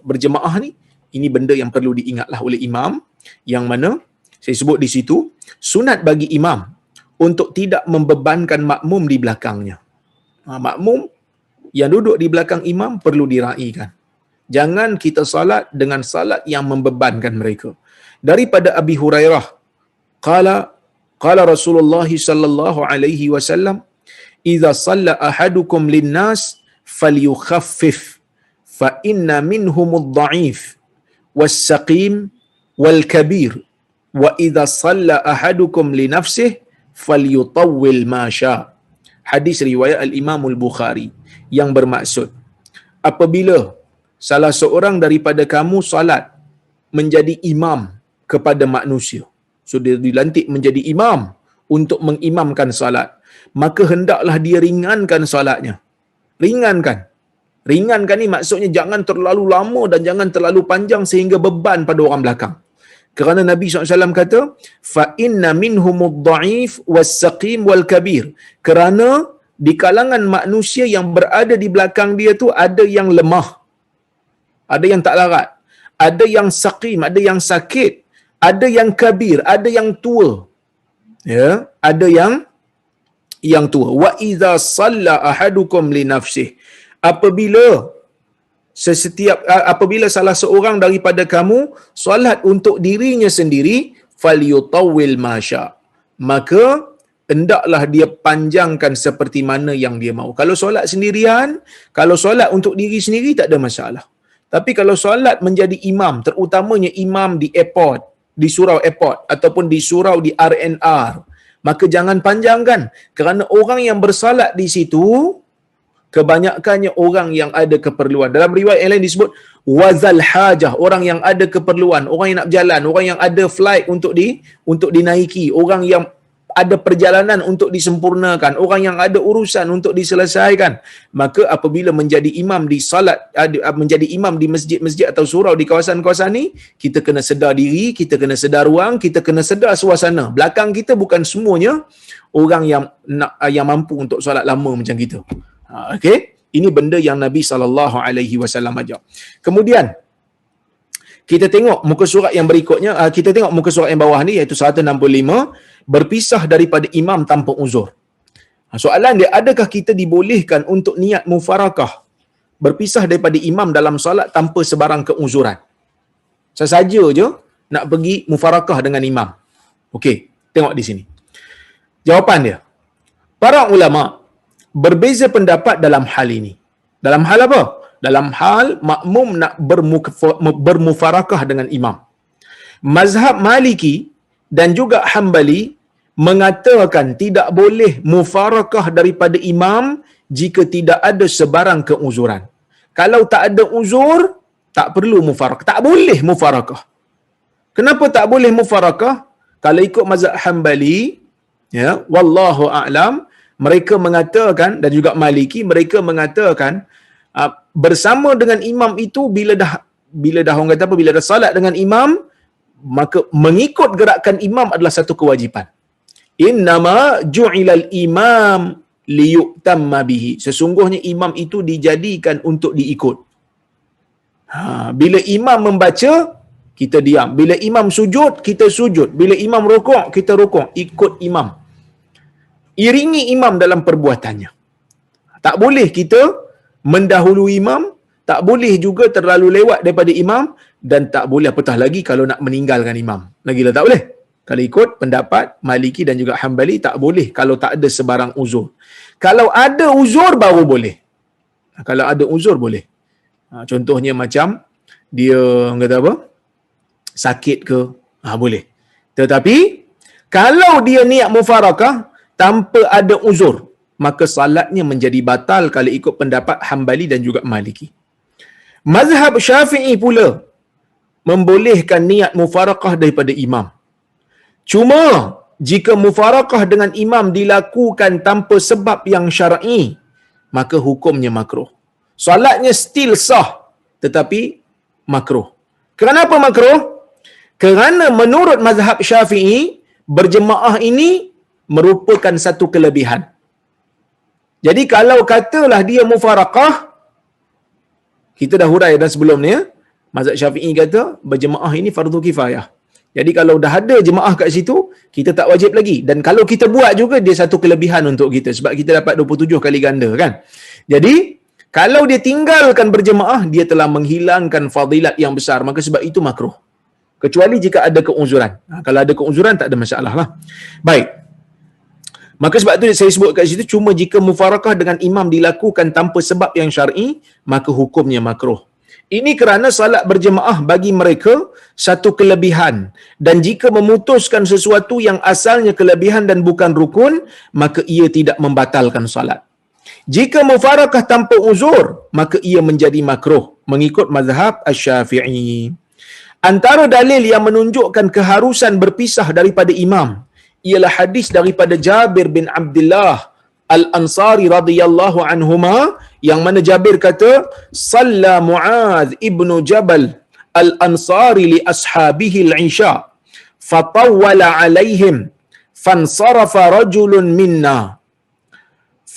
berjemaah ni, ini benda yang perlu diingatlah oleh imam, yang mana saya sebut di situ, sunat bagi imam untuk tidak membebankan makmum di belakangnya. Makmum yang duduk di belakang imam perlu diraikan. Jangan kita salat dengan salat yang membebankan mereka. Daripada Abi Hurairah, qala Rasulullah sallallahu alaihi wasallam, "Idza shalla ahadukum lin-nas falyukhaffif fa inna minhumud dha'if was-saqim wal-kabir wa idza shalla ahadukum li nafsihi falyutawwil ma syaa." Hadis riwayat al-Imam al-Bukhari yang bermaksud apabila salah seorang daripada kamu salat menjadi imam kepada manusia, so dia dilantik menjadi imam untuk mengimamkan salat, maka hendaklah dia ringankan salatnya. Ringankan ni maksudnya jangan terlalu lama dan jangan terlalu panjang sehingga beban pada orang belakang. Kerana Nabi SAW kata, fa inna minhumud dha'if was-saqim wal-kabir. Kerana di kalangan manusia yang berada di belakang dia tu ada yang lemah, ada yang tak larat, ada yang saqim, ada yang sakit, ada yang kabir, ada yang tua. Ya, ada yang tua. Wa idza shalla ahadukum li nafsihi. Apabila salah seorang daripada kamu solat untuk dirinya sendiri, falyutawwil ma syaa. Maka hendaklah dia panjangkan seperti mana yang dia mahu. Kalau solat sendirian, kalau solat untuk diri sendiri tak ada masalah. Tapi kalau solat menjadi imam, terutamanya imam di airport, di surau airport ataupun di surau di RNR, maka jangan panjangkan, kerana orang yang bersolat di situ kebanyakannya orang yang ada keperluan. Dalam riwayat yang lain disebut wazal hajah, orang yang ada keperluan, orang yang nak berjalan, orang yang ada flight untuk dinaiki, orang yang ada perjalanan untuk disempurnakan, orang yang ada urusan untuk diselesaikan. Maka apabila menjadi imam di salat, menjadi imam di masjid-masjid atau surau di kawasan-kawasan ni, kita kena sedar diri, kita kena sedar ruang, kita kena sedar suasana. Belakang kita bukan semuanya orang yang mampu untuk solat lama macam kita. Okey, ini benda yang Nabi SAW ajar. Kemudian kita tengok muka surat yang berikutnya, kita tengok muka surat yang bawah ni iaitu 165, berpisah daripada imam tanpa uzur. Soalan dia, adakah kita dibolehkan untuk niat mufarakah berpisah daripada imam dalam solat tanpa sebarang keuzuran? Sesaja je nak pergi mufarakah dengan imam. Okey, tengok di sini. Jawapan dia, para ulama berbeza pendapat dalam hal ini. Dalam hal apa? Dalam hal makmum nak bermufarakah dengan imam. Mazhab Maliki dan juga Hambali mengatakan tidak boleh mufarakah daripada imam jika tidak ada sebarang keuzuran. Kalau tak ada uzur, tak perlu mufarakah. Tak boleh mufarakah. Kenapa tak boleh mufarakah? Kalau ikut mazhab Hambali, ya, wallahu a'lam, mereka mengatakan, dan juga Maliki, mereka mengatakan bersama dengan imam itu bila dah orang kata apa, bila dah salat dengan imam, maka mengikut gerakan imam adalah satu kewajipan. Innama ju'ilal imam liyutamma bihi. Sesungguhnya imam itu dijadikan untuk diikut. Bila imam membaca, kita diam. Bila imam sujud, kita sujud. Bila imam rukuk, kita rukuk. Ikut imam. Iringi imam dalam perbuatannya. Tak boleh kita mendahului imam, tak boleh juga terlalu lewat daripada imam, dan tak boleh apatah lagi kalau nak meninggalkan imam. Lagilah tak boleh. Kalau ikut pendapat Maliki dan juga Hambali, tak boleh kalau tak ada sebarang uzur. Kalau ada uzur baru boleh. Kalau ada uzur boleh. Contohnya macam dia kata apa? Sakit ke? Boleh. Tetapi kalau dia niat mufarakah tanpa ada uzur, maka salatnya menjadi batal kalau ikut pendapat Hambali dan juga Maliki. Mazhab Syafi'i pula membolehkan niat mufarakah daripada imam. Cuma jika mufarakah dengan imam dilakukan tanpa sebab yang syar'i, maka hukumnya makruh. Solatnya still sah tetapi makruh. Kenapa makruh? Kerana menurut mazhab Syafi'i, berjemaah ini merupakan satu kelebihan. Jadi kalau katalah dia mufarakah, kita dah hurai dah sebelum ni, mazhab Syafi'i kata berjemaah ini fardu kifayah. Jadi kalau dah ada jemaah kat situ, kita tak wajib lagi. Dan kalau kita buat juga, dia satu kelebihan untuk kita. Sebab kita dapat 27 kali ganda kan. Jadi, kalau dia tinggalkan berjemaah, dia telah menghilangkan fadilat yang besar. Maka sebab itu makruh. Kecuali jika ada keuzuran. Kalau ada keuzuran, tak ada masalah lah. Baik. Maka sebab itu saya sebut kat situ, cuma jika mufarakah dengan imam dilakukan tanpa sebab yang syar'i, maka hukumnya makruh. Ini kerana salat berjemaah bagi mereka satu kelebihan, dan jika memutuskan sesuatu yang asalnya kelebihan dan bukan rukun, maka ia tidak membatalkan salat. Jika mufarakah tanpa uzur, maka ia menjadi makruh mengikut mazhab Asy-Syafi'i. Antara dalil yang menunjukkan keharusan berpisah daripada imam ialah hadis daripada Jabir bin Abdullah Al-Ansari radhiyallahu anhuma, yang mana Jabir kata, "Shalla Mu'adz ibnu Jabal Al-Ansari li ashabihi al-Isha, fatawwala 'alaihim, fansarafa rajulun minna,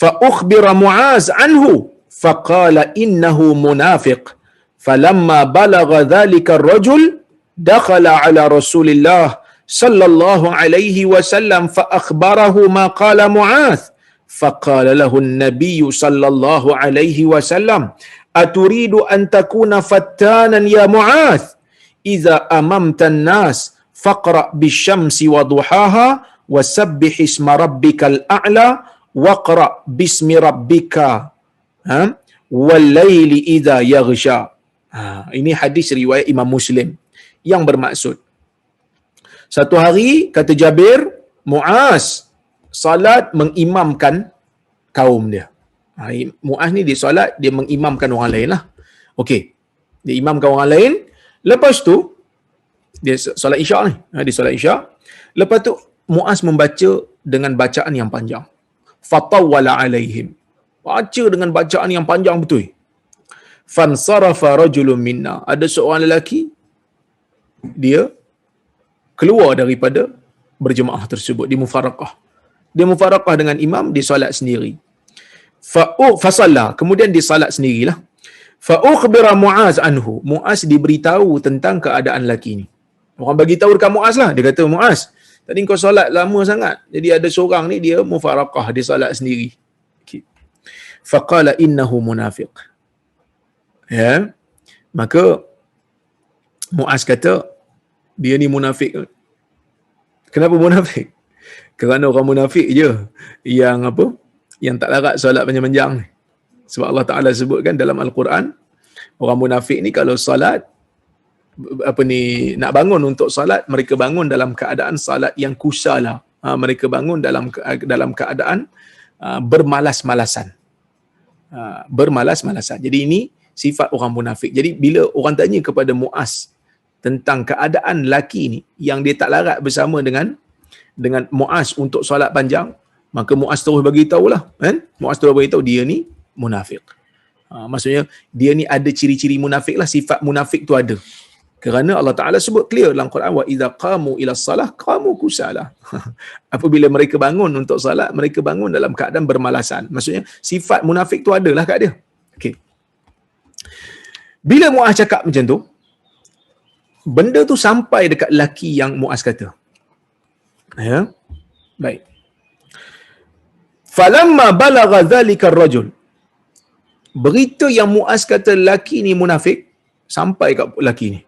fa ukhbira Mu'adz anhu, faqala innahu munafiq. Falamma balagha dhalika ar-rajul, dakhala 'ala Rasulillah sallallahu alaihi wasallam fa akhbarahu ma qala Mu'adz. فقال له النبي صلى الله عليه وسلم أتريد أن تكون فتانا يا معاذ إذا أممت الناس فاقرأ بالشمس وضحاها وسبح اسم ربك الأعلى واقرأ باسم ربك والليل إذا يغشى." Ini hadis riwayat Imam Muslim yang bermaksud, satu hari kata Jabir, Mu'az salat mengimamkan kaum dia. Mu'az ni dia salat, dia mengimamkan orang lain lah. Okey, dia imamkan orang lain. Lepas tu, dia salat isyak ni. Dia salat isyak. Lepas tu, Mu'az membaca dengan bacaan yang panjang. Fatawwala alaihim. Baca dengan bacaan yang panjang betul. Fansarafa rajulun minna. Ada seorang lelaki, dia keluar daripada berjemaah tersebut, dia mufarakah. Dia mufarakah dengan imam, dia solat sendiri. Fasalla, kemudian dia salat sendirilah. Fa ukhbira Mu'az anhu. Mu'az diberitahu tentang keadaan lelaki ni. Orang bagi tahu dekat Mu'az lah. Dia kata, Mu'az, tadi kau solat lama sangat. Jadi ada seorang ni dia mufarakah, dia solat sendiri. Okay. Faqala innahu munafiq. Ya. Maka Mu'az kata, dia ni munafik. Kenapa munafik? Kerana orang munafik je yang apa? Yang tak larat solat panjang-panjang. Sebab Allah Taala sebutkan dalam Al-Quran, orang munafik ni kalau solat nak bangun untuk solat, mereka bangun dalam keadaan solat yang kusala. Mereka bangun dalam keadaan bermalas-malasan. Bermalas-malasan. Jadi ini sifat orang munafik. Jadi bila orang tanya kepada Mu'az tentang keadaan lelaki ni yang dia tak larat bersama dengan Mu'az untuk solat panjang, maka Mu'az terus bagi tahulah, kan? Mu'az terus bagi tahu dia ni munafik. Maksudnya dia ni ada ciri-ciri munafik lah, sifat munafik tu ada. Kerana Allah Ta'ala sebut clear dalam Quran, wa idza qamu ila salah qamu kusala. Apabila mereka bangun untuk salat, mereka bangun dalam keadaan bermalasan. Maksudnya sifat munafik tu adalah kat dia. Okey. Bila Muaz cakap macam tu, benda tu sampai dekat laki yang Muaz kata. Ya. Baik. Falamma balagha dhalika ar-rajul. Berita yang Muaz kata laki ni munafik sampai kat laki ni.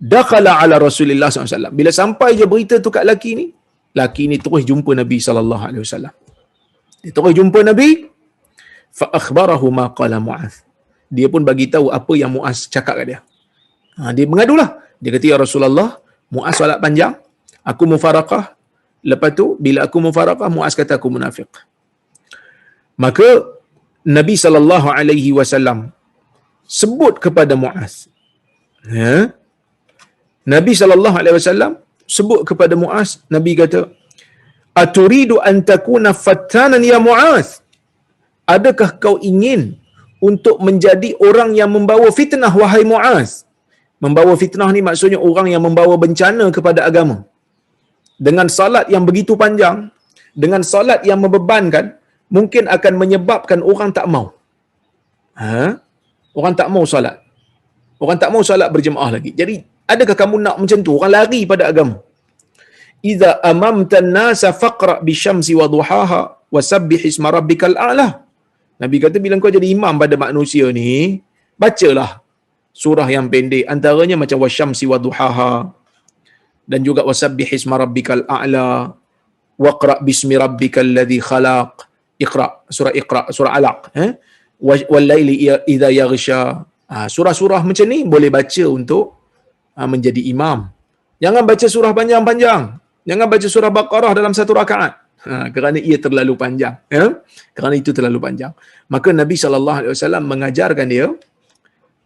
Dakhala ala Rasulullah SAW. Bila sampai je berita tu kat laki ni terus jumpa Nabi SAW. Dia terus jumpa Nabi, fa akhbarahu ma qala Muaz. Dia pun bagi tahu apa yang Muaz cakap kat dia. Dia mengadulah. Dia kata, ya Rasulullah, Muaz solat panjang, aku mufaraqah. Lepas tu bila aku mufaraqah, Muaz kata aku munafik. Maka Nabi SAW sebut kepada Muaz. Ya. Nabi SAW sebut kepada Muaz, Nabi kata, aturidu an takuna fattanan ya Muaz? Adakah kau ingin untuk menjadi orang yang membawa fitnah, wahai Muaz? Membawa fitnah ni maksudnya orang yang membawa bencana kepada agama. Dengan salat yang begitu panjang, dengan salat yang membebankan, mungkin akan menyebabkan orang tak mau. Orang tak mau salat. Orang tak mau salat berjemaah lagi. Jadi, adakah kamu nak macam tu? Orang lari pada agama. Iza amamta an-nasa faqra bisyamsi wa duhaha wa sabbih isma rabbikal a'la. Nabi kata bila kau jadi imam pada manusia ni, bacalah surah yang pendek, antaranya macam wasyamsi wa duhaha dan juga wasabbih isma rabbikal a'la, waqra bismi rabbikal ladzi khalaq. Iqra, surah Iqra, surah Alaq, wal laili idza yaghsha. Surah-surah macam ni boleh baca untuk menjadi imam. Jangan baca surah panjang-panjang. Jangan baca surah Baqarah dalam satu rakaat. Kerana ia terlalu panjang. Ya? Kerana itu terlalu panjang. Maka Nabi SAW mengajarkan dia,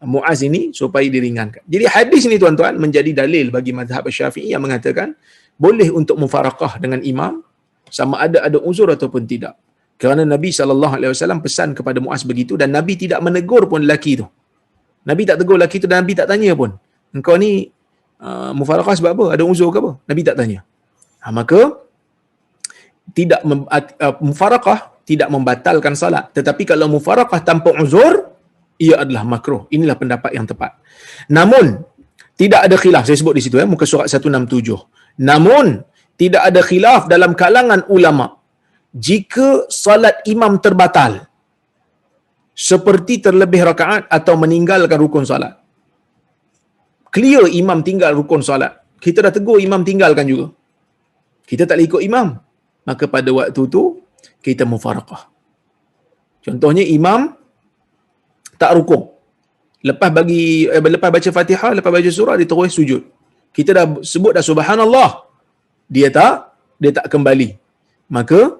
Muaz ini, supaya diringankan. Jadi hadis ni tuan-tuan menjadi dalil bagi mazhab Syafi'i yang mengatakan boleh untuk mufaraqah dengan imam sama ada uzur ataupun tidak. Kerana Nabi SAW pesan kepada Muaz begitu dan Nabi tidak menegur pun lelaki tu. Nabi tak tegur lelaki tu dan Nabi tak tanya pun, engkau ni mufaraqah sebab apa? Ada uzur ke apa? Nabi tak tanya. Maka tidak mufaraqah tidak membatalkan salat. Tetapi kalau mufaraqah tanpa uzur, ia adalah makruh. Inilah pendapat yang tepat. Namun tidak ada khilaf. Saya sebut di situ muka surat 167. Namun tidak ada khilaf dalam kalangan ulama jika salat imam terbatal seperti terlebih rakaat atau meninggalkan rukun salat. Clear imam tinggal rukun salat. Kita dah tegur imam tinggalkan juga. Kita tak ikut imam. Maka pada waktu tu kita mufaraqah. Contohnya imam tak rukuk. Lepas baca Fatihah, lepas baca surah, dia terus sujud. Kita dah sebut dah subhanallah. Dia tak kembali. Maka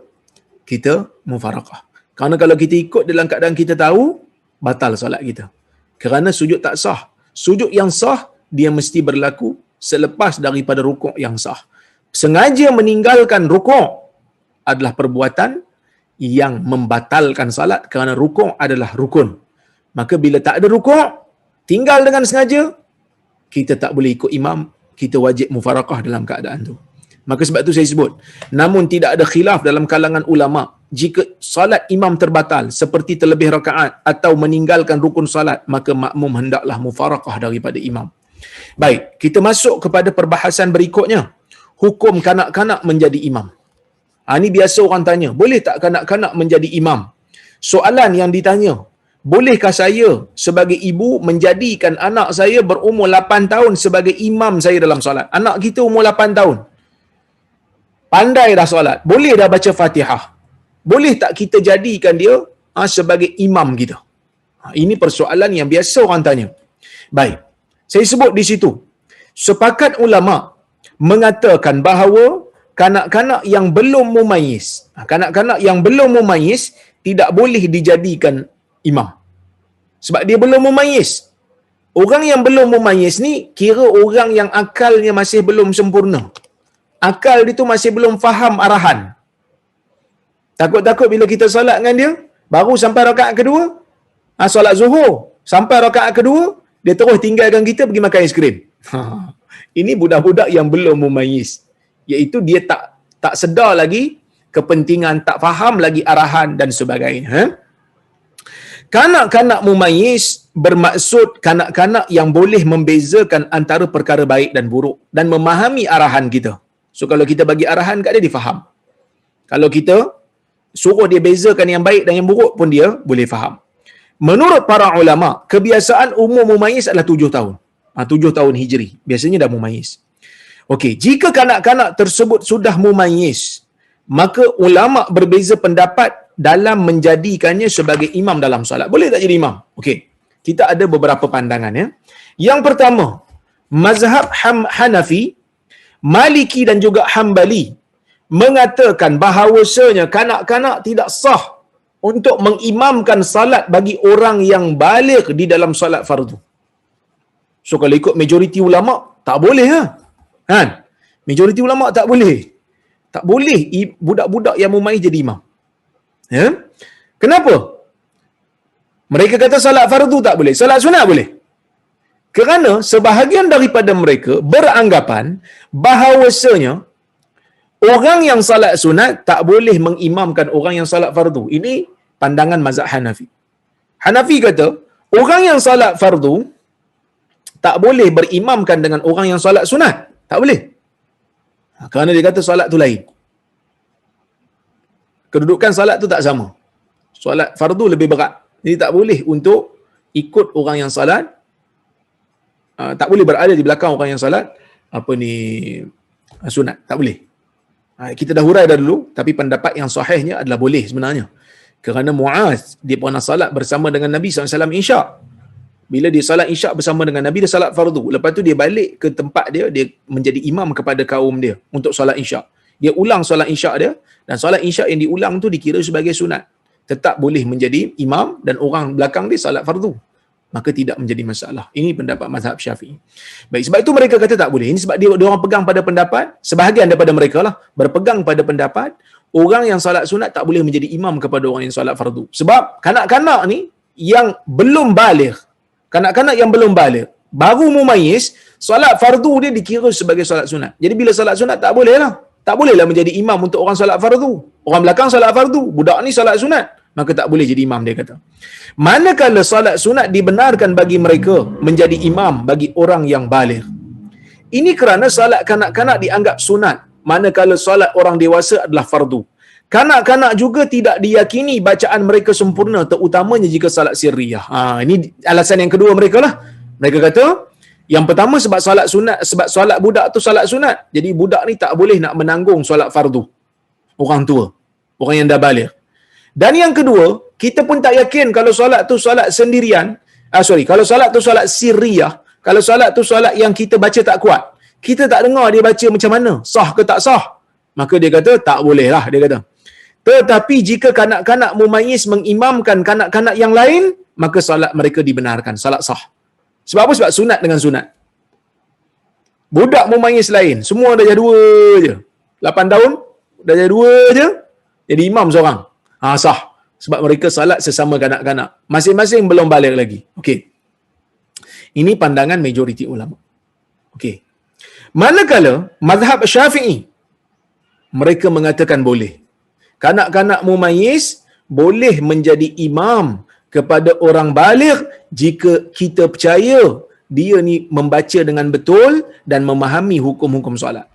kita mufaraqah. Kerana kalau kita ikut dalam keadaan kita tahu, batal solat kita. Kerana sujud tak sah. Sujud yang sah, dia mesti berlaku selepas daripada rukuk yang sah. Sengaja meninggalkan rukuk adalah perbuatan yang membatalkan salat kerana rukuk adalah rukun. Maka bila tak ada rukuk, tinggal dengan sengaja, kita tak boleh ikut imam, kita wajib mufaraqah dalam keadaan tu. Maka sebab tu saya sebut, namun tidak ada khilaf dalam kalangan ulama jika salat imam terbatal seperti terlebih rakaat atau meninggalkan rukun salat, maka makmum hendaklah mufaraqah daripada imam. Baik, kita masuk kepada perbahasan berikutnya. Hukum kanak-kanak menjadi imam. Ini biasa orang tanya, boleh tak kanak-kanak menjadi imam? Soalan yang ditanya, bolehkah saya sebagai ibu menjadikan anak saya berumur 8 tahun sebagai imam saya dalam solat? Anak kita umur 8 tahun. Pandai dah solat, boleh dah baca Fatihah. Boleh tak kita jadikan dia sebagai imam kita? Ini persoalan yang biasa orang tanya. Baik, saya sebut di situ. Sepakat ulama mengatakan bahawa kanak-kanak yang belum mumayyiz, kanak-kanak yang belum mumayyiz tidak boleh dijadikan imam. Sebab dia belum mumayyiz. Orang yang belum mumayyiz ni kira orang yang akalnya masih belum sempurna. Akal dia tu masih belum faham arahan. Takut-takut bila kita solat dengan dia, baru sampai rakaat kedua, solat zuhur, sampai rakaat kedua, dia terus tinggalkan kita pergi makan aiskrim. Ini budak-budak yang belum mumayyiz, iaitu dia tak sedar lagi kepentingan, tak faham lagi arahan dan sebagainya. Kanak-kanak mumayyiz bermaksud kanak-kanak yang boleh membezakan antara perkara baik dan buruk dan memahami arahan kita. So kalau kita bagi arahan kat dia, dia faham. Kalau kita suruh dia bezakan yang baik dan yang buruk pun dia boleh faham. Menurut para ulama, kebiasaan umur mumayyiz adalah 7 tahun. 7 tahun Hijri. Biasanya dah mumayyiz. Okey, jika kanak-kanak tersebut sudah mumayyiz, maka ulama berbeza pendapat dalam menjadikannya sebagai imam dalam solat. Boleh tak jadi imam? Okey. Kita ada beberapa pandangan ya. Yang pertama, mazhab Hanafi, Maliki dan juga Hambali mengatakan bahawasanya kanak-kanak tidak sah untuk mengimamkan salat bagi orang yang baligh di dalam salat fardu. So kalau ikut majoriti ulama tak boleh kan? Majoriti ulama tak boleh. Tak boleh budak-budak yang mumayyiz jadi imam. Ya? Kenapa? Mereka kata salat fardu tak boleh, salat sunat boleh. Kerana sebahagian daripada mereka beranggapan bahawasanya orang yang salat sunat tak boleh mengimamkan orang yang salat fardu. Ini pandangan mazhab Hanafi. Hanafi kata, orang yang salat fardu tak boleh berimamkan dengan orang yang salat sunat. Tak boleh. Kerana dia kata salat tu lain. Kedudukan salat tu tak sama. Salat fardu lebih berat. Jadi tak boleh untuk ikut orang yang salat, tak boleh berada di belakang orang yang salat sunat. Tak boleh. Kita dah hurai dah dulu, tapi pendapat yang sahihnya adalah boleh sebenarnya. Kerana Muaz, dia pernah salat bersama dengan Nabi SAW Isyak. Bila dia salat Isyak bersama dengan Nabi, dia salat fardu. Lepas tu dia balik ke tempat dia, dia menjadi imam kepada kaum dia untuk salat Isyak. Dia ulang salat Isyak dia, dan salat Isyak yang diulang tu dikira sebagai sunat. Tetap boleh menjadi imam dan orang belakang dia salat fardu. Maka tidak menjadi masalah. Ini pendapat mazhab Syafi'i. Baik, sebab itu mereka kata tak boleh. Ini sebab dia orang pegang pada pendapat, sebahagian daripada mereka lah berpegang pada pendapat orang yang salat sunat tak boleh menjadi imam kepada orang yang salat fardu. Sebab kanak-kanak ni yang belum baligh, kanak-kanak yang belum baligh, baru mumayyiz, salat fardu dia dikira sebagai salat sunat. Jadi bila salat sunat tak boleh lah. Tak bolehlah menjadi imam untuk orang salat fardu. Orang belakang salat fardu, budak ni salat sunat, maka tak boleh jadi imam, dia kata. Manakala salat sunat dibenarkan bagi mereka menjadi imam bagi orang yang baligh. Ini kerana salat kanak-kanak dianggap sunat, manakala salat orang dewasa adalah fardu. Kanak-kanak juga tidak diyakini bacaan mereka sempurna, terutamanya jika salat sirriyah. Ini alasan yang kedua mereka lah. Mereka kata, yang pertama sebab salat sunat, sebab salat budak tu salat sunat. Jadi budak ni tak boleh nak menanggung salat fardu orang tua, orang yang dah baligh. Dan yang kedua, kita pun tak yakin kalau solat tu solat sendirian, kalau solat tu solat sirriyah, kalau solat tu solat yang kita baca tak kuat, kita tak dengar dia baca macam mana, sah ke tak sah, maka dia kata tak boleh lah, dia kata. Tetapi jika kanak-kanak mumayyiz mengimamkan kanak-kanak yang lain, maka solat mereka dibenarkan, solat sah. Sebab apa? Sebab sunat dengan sunat. Budak mumayyiz lain, semua dah jadi 2 je, 8 tahun, dah jadi 2 je, jadi imam seorang. Sah. Sebab mereka salat sesama kanak-kanak. Masing-masing belum balik lagi. Okey. Ini pandangan majoriti ulama. Okey. Manakala mazhab Syafi'i, mereka mengatakan boleh. Kanak-kanak mumayyiz boleh menjadi imam kepada orang baligh jika kita percaya dia ni membaca dengan betul dan memahami hukum-hukum solat.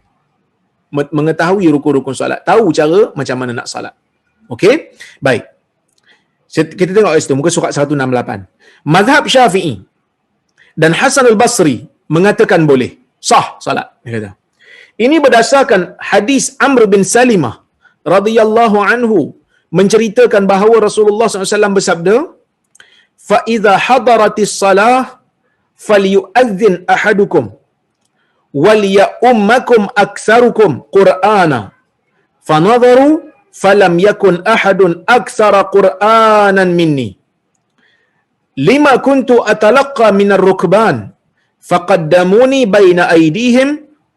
Mengetahui rukun-rukun solat. Tahu cara macam mana nak solat. Okey? Baik. Kita tengok kat situ, muka surat 168. Mazhab Syafi'i dan Hasan al-Basri mengatakan boleh. Sah salat. Dia kata. Ini berdasarkan hadis Amr bin Salimah radhiyallahu anhu menceritakan bahawa Rasulullah SAW bersabda, فَإِذَا حَضَرَتِ الصَّلَاةِ فَلْيُؤَذِّنْ أَحَدُكُمْ وَلْيَؤُمَّكُمْ أَكْثَرُكُمْ قُرْآنًا فَنَظَرُوا فَلَمْ يَكُنْ أَحَدٌ أَكْثَرَ قُرْآنًا مِنِّي لِمَا كُنْتُ أَتَلَقَّى مِنَ الرُّكْبَانِ فَقَدَّمُونِي بَيْنَ أَيْدِيهِمْ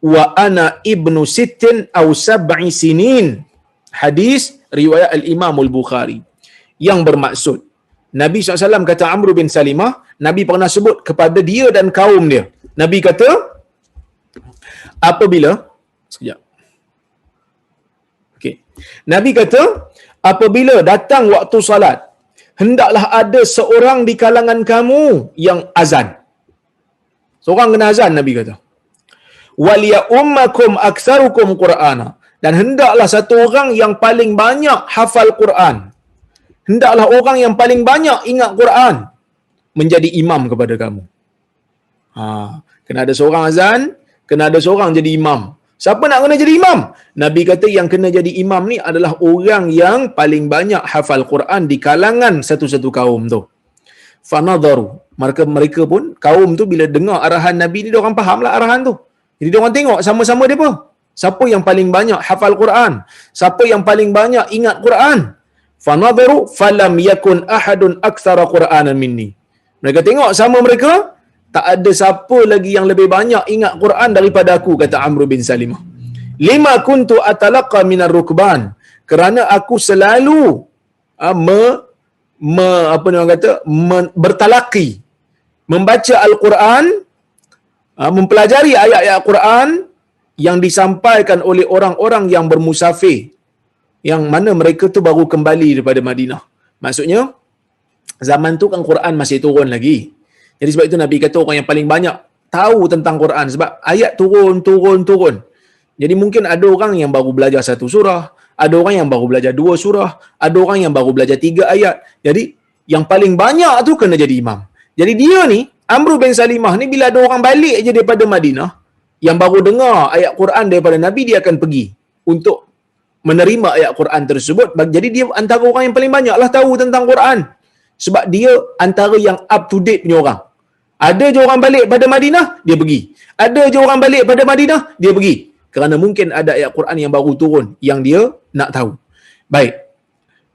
وَأَنَا إِبْنُ 6 أو 7 سِنِينَ. Hadis riwayat Al-Imam Al-Bukhari, yang bermaksud Nabi SAW kata Amr bin Salimah, Nabi pernah sebut kepada dia dan kaum dia. Nabi kata, apabila sekejap. Okey. Nabi kata, apabila datang waktu salat, hendaklah ada seorang di kalangan kamu yang azan. Seorang kena azan, Nabi kata. Waliya ummakum aktsarukum Qur'ana. Dan hendaklah satu orang yang paling banyak hafal Quran. Hendaklah orang yang paling banyak ingat Quran menjadi imam kepada kamu. Kena ada seorang azan, kena ada seorang jadi imam. Siapa nak kena jadi imam? Nabi kata yang kena jadi imam ni adalah orang yang paling banyak hafal Quran di kalangan satu-satu kaum tu. Fanadharu. Mereka pun, kaum tu bila dengar arahan Nabi ni, diorang fahamlah arahan tu. Jadi diorang tengok sama-sama dia apa? Siapa yang paling banyak hafal Quran? Siapa yang paling banyak ingat Quran? Fanadharu falam yakun ahadun aktsara Qur'anan minni. Mereka tengok sama mereka, tak ada siapa lagi yang lebih banyak ingat Quran daripada aku, kata Amr bin Salimah. Lima kuntu atalaqa minar rukban. Kerana aku selalu bertalaqi, membaca Al-Quran, mempelajari ayat-ayat Quran yang disampaikan oleh orang-orang yang bermusafir, yang mana mereka tu baru kembali daripada Madinah. Maksudnya zaman tu kan Quran masih turun lagi. Jadi sebab itu Nabi kata orang yang paling banyak tahu tentang Quran, sebab ayat turun. Jadi mungkin ada orang yang baru belajar satu surah, ada orang yang baru belajar 2 surah, ada orang yang baru belajar 3 ayat. Jadi yang paling banyak tu kena jadi imam. Jadi dia ni, Amr bin Salimah ni, bila ada orang balik je daripada Madinah yang baru dengar ayat Quran daripada Nabi, dia akan pergi untuk menerima ayat Quran tersebut. Jadi dia antara orang yang paling banyak lah tahu tentang Quran, sebab dia antara yang up to date punya orang. Ada je orang balik pada Madinah, dia pergi. Ada je orang balik pada Madinah, dia pergi. Kerana mungkin ada ayat Quran yang baru turun yang dia nak tahu. Baik.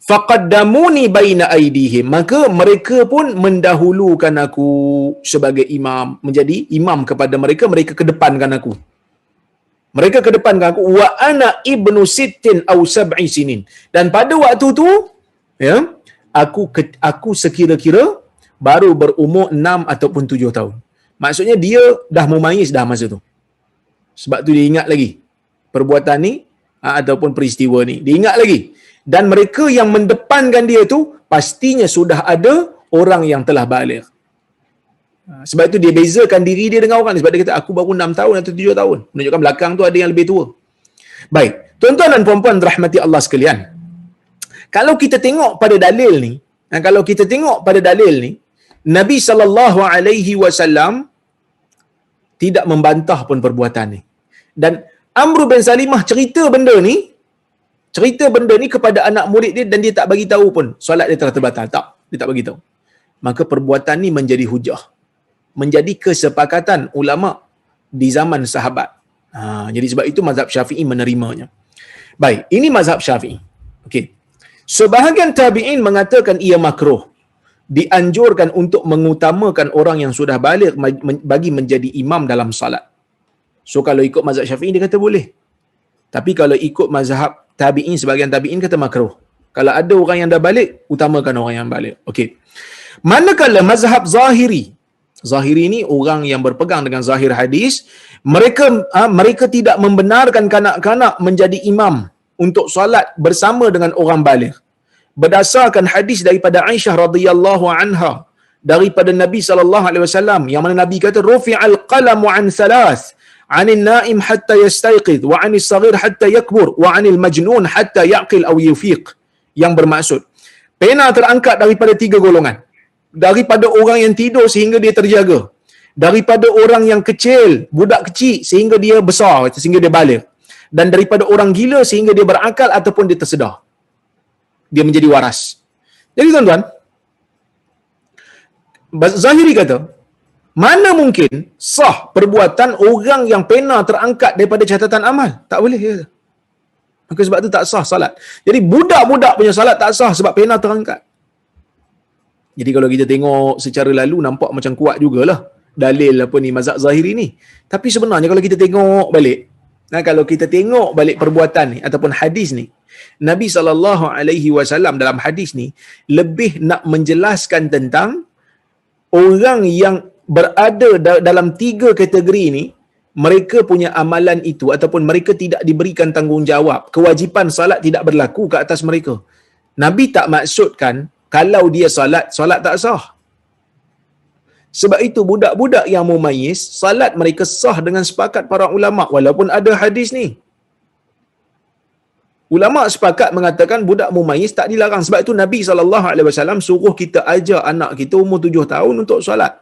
Faqaddamuni baina aydihim. Maka mereka pun mendahulukan aku sebagai imam, menjadi imam kepada mereka, mereka kedepankan aku. Mereka kedepankan aku. Wa ana ibnu sittin aw sab'i sinin. Dan pada waktu tu, ya, aku sekira-kira baru berumur 6 ataupun 7 tahun. Maksudnya dia dah memayis dah masa tu. Sebab tu dia ingat lagi perbuatan ni ataupun peristiwa ni. Dia ingat lagi. Dan mereka yang mendepankan dia tu pastinya sudah ada orang yang telah baligh. Sebab itu dia bezakan diri dia dengan orang ni. Sebab dia kata aku baru 6 tahun atau 7 tahun. Menunjukkan belakang tu ada yang lebih tua. Baik. Tuan-tuan dan puan-puan rahmati Allah sekalian. Kalau kita tengok pada dalil ni, Nabi SAW tidak membantah pun perbuatan ni. Dan Amr bin Salimah cerita benda ni kepada anak murid dia, dan dia tak bagi tahu pun solat dia telah terbatal. Tak, dia tak bagi tahu. Maka perbuatan ni menjadi hujah. Menjadi kesepakatan ulama di zaman sahabat. Jadi sebab itu mazhab Syafi'i menerimanya. Baik, ini mazhab Syafi'i. Okey. Sebahagian tabi'in mengatakan ia makruh. Dianjurkan untuk mengutamakan orang yang sudah baligh bagi menjadi imam dalam salat. So kalau ikut mazhab Syafi'i dia kata boleh. Tapi kalau ikut mazhab tabi'in, sebahagian tabi'in kata makruh. Kalau ada orang yang dah balik, utamakan orang yang balik. Okey. Manakala mazhab Zahiri ni orang yang berpegang dengan zahir hadis, mereka tidak membenarkan kanak-kanak menjadi imam untuk solat bersama dengan orang baligh. Berdasarkan hadis daripada Aisyah radhiyallahu anha daripada Nabi sallallahu alaihi wasallam, yang mana Nabi kata rufi'al qalamu an thalath, 'anil na'im hatta yastayqidh, wa 'anil saghir hatta yakbur, wa 'anil majnun hatta yaqil aw yufiq. Yang bermaksud pena terangkat daripada 3 golongan. Daripada orang yang tidur sehingga dia terjaga, daripada orang yang kecil, budak kecil sehingga dia besar, sehingga dia baligh, dan daripada orang gila sehingga dia berakal ataupun dia tersedar, dia menjadi waras. Jadi tuan-tuan, Zahiri kata, mana mungkin sah perbuatan orang yang pena terangkat daripada catatan amal? Tak boleh. Maka sebab tu tak sah salat. Jadi budak-budak punya salat tak sah sebab pena terangkat. Jadi kalau kita tengok secara lalu nampak macam kuat jugalah dalil apa ni mazhab Zahiri ni. Tapi sebenarnya kalau kita tengok balik, kalau kita tengok balik perbuatan ni ataupun hadis ni, Nabi SAW dalam hadis ni lebih nak menjelaskan tentang orang yang berada dalam 3 kategori ini, mereka punya amalan itu ataupun mereka tidak diberikan tanggungjawab, kewajipan salat tidak berlaku ke atas mereka. Nabi tak maksudkan kalau dia salat tak sah. Sebab itu budak-budak yang mumayyiz, salat mereka sah dengan sepakat para ulama walaupun ada hadis ni. Ulama sepakat mengatakan budak mumayyiz tak dilarang. Sebab itu Nabi SAW suruh kita ajar anak kita umur 7 tahun untuk solat.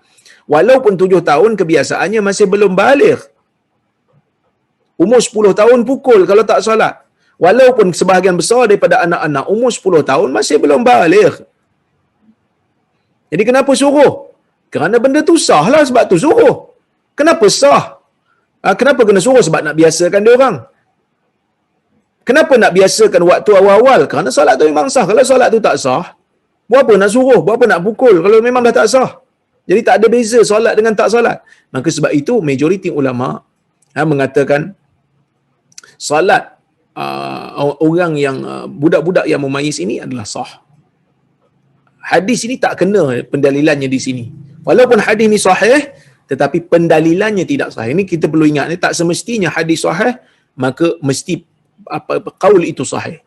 Walaupun 7 tahun kebiasaannya masih belum baligh. Umur 10 tahun pukul kalau tak solat. Walaupun sebahagian besar daripada anak-anak umur 10 tahun masih belum baligh. Jadi kenapa suruh? Kerana benda tu sah lah, sebab tu suruh. Kenapa sah? Kenapa kena suruh? Sebab nak biasakan dia orang. Kenapa nak biasakan waktu awal-awal? Kerana solat tu memang sah. Kalau solat tu tak sah, buat apa nak suruh? Buat apa nak pukul kalau memang dah tak sah? Jadi tak ada beza solat dengan tak solat. Maka sebab itu majoriti ulama mengatakan solat orang yang budak-budak yang mumayyiz ini adalah sah. Hadis ini tak kena pendalilannya di sini. Walaupun hadis ni sahih, tetapi pendalilannya tidak sahih. Ini kita perlu ingat, tak semestinya hadis sahih maka mesti qaul itu sahih.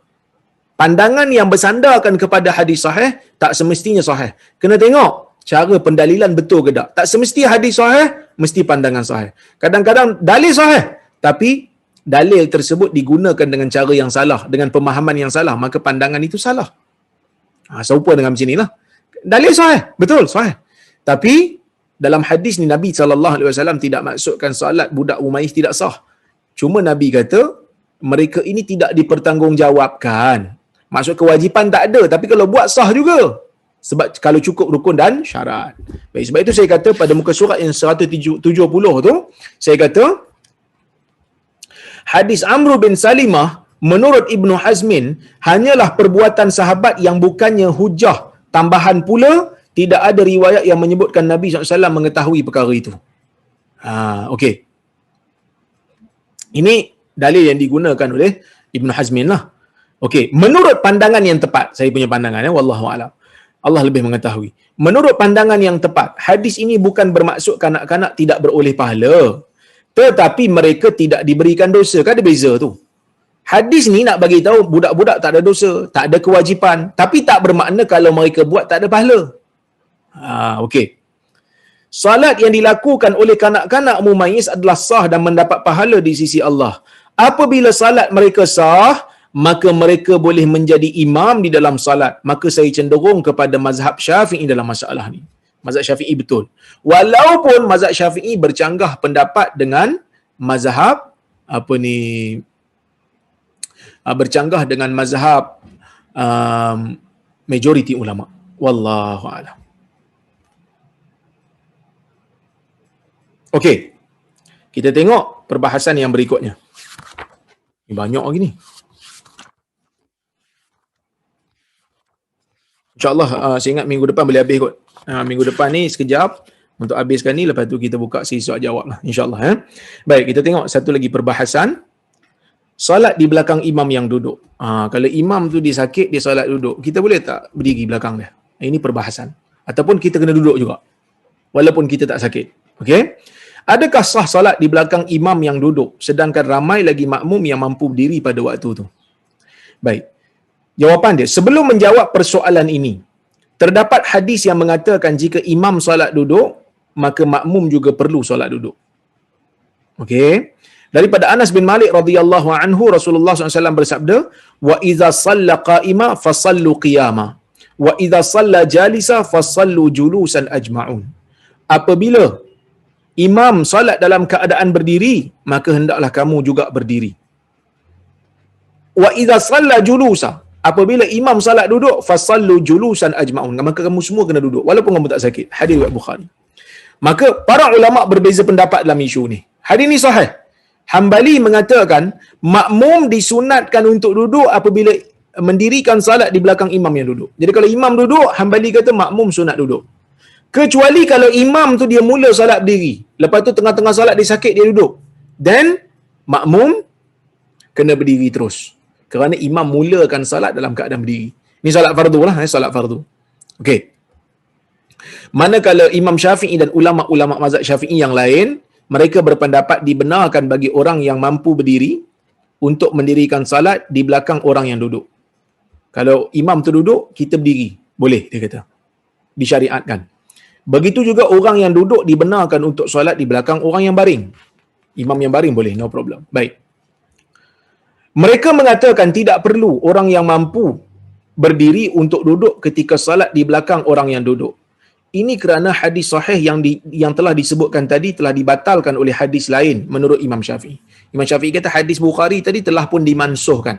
Pandangan yang bersandarkan kepada hadis sahih tak semestinya sahih. Kena tengok cara pendalilan betul ke tak. Tak semesti hadis sahih mesti pandangan sahih. Kadang-kadang dalil sahih tapi dalil tersebut digunakan dengan cara yang salah, dengan pemahaman yang salah, maka pandangan itu salah. Serupa dengan macam inilah. Dalil sahih, betul sahih. Tapi dalam hadis ni Nabi SAW tidak maksudkan solat budak mumayyiz tidak sah. Cuma Nabi kata mereka ini tidak dipertanggungjawabkan. Maksud kewajipan tak ada, tapi kalau buat sah juga. Sebab kalau cukup rukun dan syarat. Baik, sebab itu saya kata pada muka surat yang 170 tu, saya kata hadis Amr bin Salimah menurut Ibnu Hazmin hanyalah perbuatan sahabat yang bukannya hujah. Tambahan pula, tidak ada riwayat yang menyebutkan Nabi SAW mengetahui perkara itu. Okey. Ini dalil yang digunakan oleh Ibnu Hazmin lah. Okey, menurut pandangan yang tepat, saya punya pandangan wallahu a'lam. Allah lebih mengetahui. Menurut pandangan yang tepat, hadis ini bukan bermaksud kanak-kanak tidak beroleh pahala, tetapi mereka tidak diberikan dosa. Kan ada beza tu. Hadis ni nak bagi tahu budak-budak tak ada dosa, tak ada kewajipan, tapi tak bermakna kalau mereka buat tak ada pahala. Okey. Salat yang dilakukan oleh kanak-kanak mumayyiz adalah sah dan mendapat pahala di sisi Allah. Apabila salat mereka sah, maka mereka boleh menjadi imam di dalam salat. Maka saya cenderung kepada mazhab Syafi'i dalam masalah ni. Mazhab Syafi'i betul. Walaupun mazhab Syafi'i bercanggah pendapat dengan mazhab bercanggah dengan mazhab majoriti ulama. Wallahu a'lam. Okey. Kita tengok perbahasan yang berikutnya. Ini banyak lagi ni. InsyaAllah saya ingat minggu depan boleh habis kot. Minggu depan ni sekejap untuk habiskan ni, lepas tu kita buka sesi soal jawab lah insyaAllah. Baik, kita tengok satu lagi perbahasan. Solat di belakang imam yang duduk. Kalau imam tu dia sakit, dia solat duduk, kita boleh tak berdiri belakang dia? Ini perbahasan. Ataupun kita kena duduk juga walaupun kita tak sakit. Okey? Adakah sah solat di belakang imam yang duduk sedangkan ramai lagi makmum yang mampu berdiri pada waktu tu? Baik. Jawapan dia, sebelum menjawab persoalan ini, terdapat hadis yang mengatakan jika imam solat duduk, maka makmum juga perlu solat duduk. Okey. Daripada Anas bin Malik radhiyallahu anhu, Rasulullah SAW bersabda, wa idza shalla qa'ima fasallu qiyama wa idza shalla jalisa fasallu julusan ajma'un. Apabila imam solat dalam keadaan berdiri, maka hendaklah kamu juga berdiri. Wa idza shalla julusa, apabila imam salat duduk, fasallu julusan ajma'un, maka kamu semua kena duduk walaupun kamu tak sakit. Hadis riwayat Bukhari. Maka para ulama berbeza pendapat dalam isu ni. Hadis ni sahih. Hambali mengatakan makmum disunatkan untuk duduk apabila mendirikan salat di belakang imam yang duduk. Jadi kalau imam duduk, Hambali kata makmum sunat duduk. Kecuali kalau imam tu dia mula salat berdiri, lepas tu tengah-tengah salat dia sakit, dia duduk, then makmum kena berdiri terus. Kerana imam mulakan salat dalam keadaan berdiri. Ini salat fardu lah, salat fardu. Okey. Manakala Imam Syafi'i dan ulama-ulama mazhab Syafi'i yang lain, mereka berpendapat dibenarkan bagi orang yang mampu berdiri untuk mendirikan salat di belakang orang yang duduk. Kalau imam tu duduk, kita berdiri. Boleh, dia kata. Disyariatkan. Begitu juga orang yang duduk dibenarkan untuk solat di belakang orang yang baring. Imam yang baring boleh, no problem. Baik. Mereka mengatakan tidak perlu orang yang mampu berdiri untuk duduk ketika salat di belakang orang yang duduk. Ini kerana hadis sahih yang telah disebutkan tadi telah dibatalkan oleh hadis lain menurut Imam Syafi'i. Imam Syafi'i kata hadis Bukhari tadi telah pun dimansuhkan.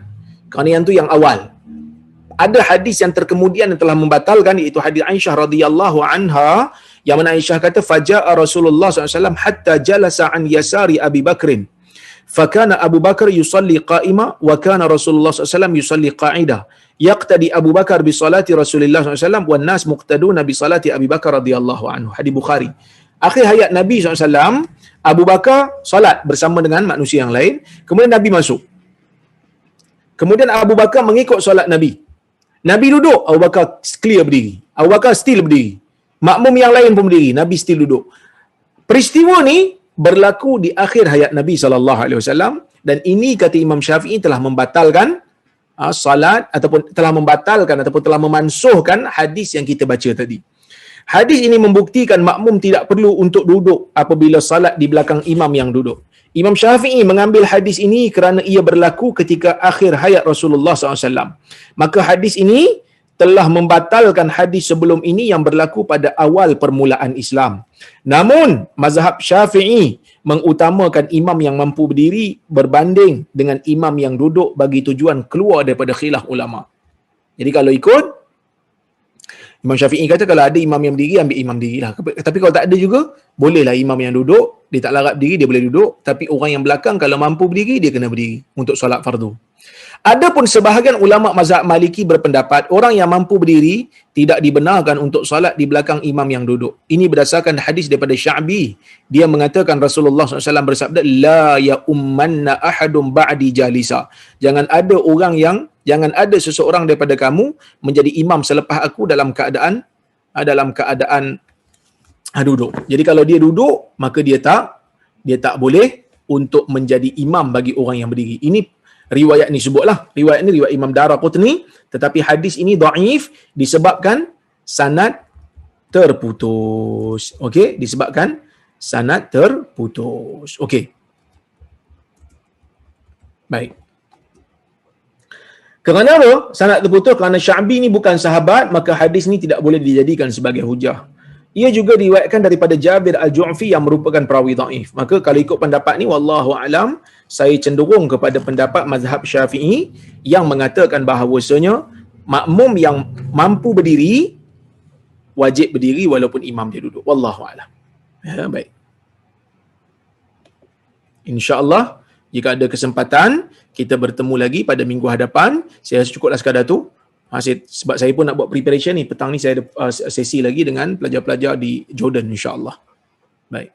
Kerana yang tu yang awal. Ada hadis yang terkemudian yang telah membatalkan, iaitu hadis Aisyah radhiyallahu anha, yang mana Aisyah kata faja'a Rasulullah SAW hatta jalasa an yasari Abi Bakrin fakana Abu Bakar yusalli qa'ima wa kana Rasulullah SAW yusalli qa'ida yaqtadi Abu Bakar bi salati Rasulullah SAW wan nas muqtaduna bi salati Abi Bakar radhiyallahu anhu. Hadis Bukhari. Akhir hayat Nabi SAW, Abu Bakar salat bersama dengan manusia yang lain, kemudian Nabi masuk. Kemudian Abu Bakar mengikut solat Nabi. Nabi duduk, Abu Bakar clear berdiri. Abu Bakar still berdiri. Makmum yang lain pun berdiri, Nabi still duduk. Peristiwa ni berlaku di akhir hayat Nabi SAW, dan ini kata Imam Syafi'i telah membatalkan salat ataupun telah membatalkan ataupun telah memansuhkan hadis yang kita baca tadi. Hadis ini membuktikan makmum tidak perlu untuk duduk apabila salat di belakang imam yang duduk. Imam Syafi'i mengambil hadis ini kerana ia berlaku ketika akhir hayat Rasulullah SAW. Maka hadis ini telah membatalkan hadis sebelum ini yang berlaku pada awal permulaan Islam. Namun, mazhab Syafi'i mengutamakan imam yang mampu berdiri berbanding dengan imam yang duduk bagi tujuan keluar daripada khilaf ulama. Jadi kalau ikut, Imam Syafi'i kata kalau ada imam yang berdiri, ambil imam diri lah. Tapi kalau tak ada juga, bolehlah imam yang duduk, dia tak larat berdiri, dia boleh duduk. Tapi orang yang belakang kalau mampu berdiri, dia kena berdiri untuk solat fardu. Adapun sebahagian ulama mazhab Maliki berpendapat orang yang mampu berdiri tidak dibenarkan untuk solat di belakang imam yang duduk. Ini berdasarkan hadis daripada Sya'bi. Dia mengatakan Rasulullah SAW bersabda, la ya ummanna ahadum ba'di jalisa. Jangan ada seseorang daripada kamu menjadi imam selepas aku dalam keadaan duduk. Jadi kalau dia duduk, maka dia tak boleh untuk menjadi imam bagi orang yang berdiri. Ini riwayat ni sebutlah. Riwayat ni riwayat Imam Daraqutni, tetapi hadis ini dhaif disebabkan sanad terputus. Okey, disebabkan sanad terputus. Okey. Baik. Kerana apa? Sanad terputus kerana Sya'bi ni bukan sahabat, maka hadis ni tidak boleh dijadikan sebagai hujah. Ia juga diriwayatkan daripada Jabir Al-Ju'fi yang merupakan perawi dhaif. Maka kalau ikut pendapat ni, wallahu alam, saya cenderung kepada pendapat mazhab Syafi'i yang mengatakan bahawasanya makmum yang mampu berdiri wajib berdiri walaupun imam dia duduk. Wallahu alam. Ya, baik. InsyaAllah jika ada kesempatan kita bertemu lagi pada minggu hadapan. Saya rasa cukuplah sekadar tu. Sebab saya pun nak buat preparation ni. Petang ni saya ada sesi lagi dengan pelajar-pelajar di Jordan, insyaAllah. Baik.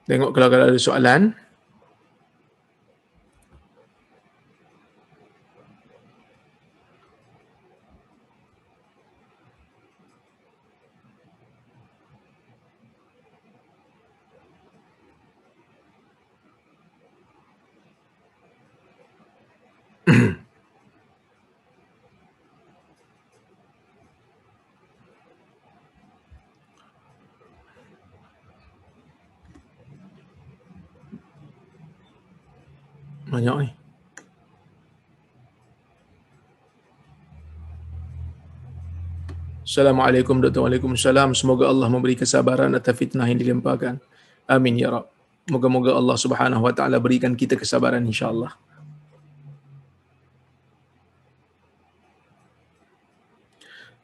Tengok kalau ada soalan. Banyak ni. Assalamualaikum Dr. Waalaikumsalam. Semoga Allah memberi kesabaran atas fitnah yang dilemparkan. Amin ya Rab. Moga-moga Allah Subhanahu Wa Taala berikan kita kesabaran insya-Allah.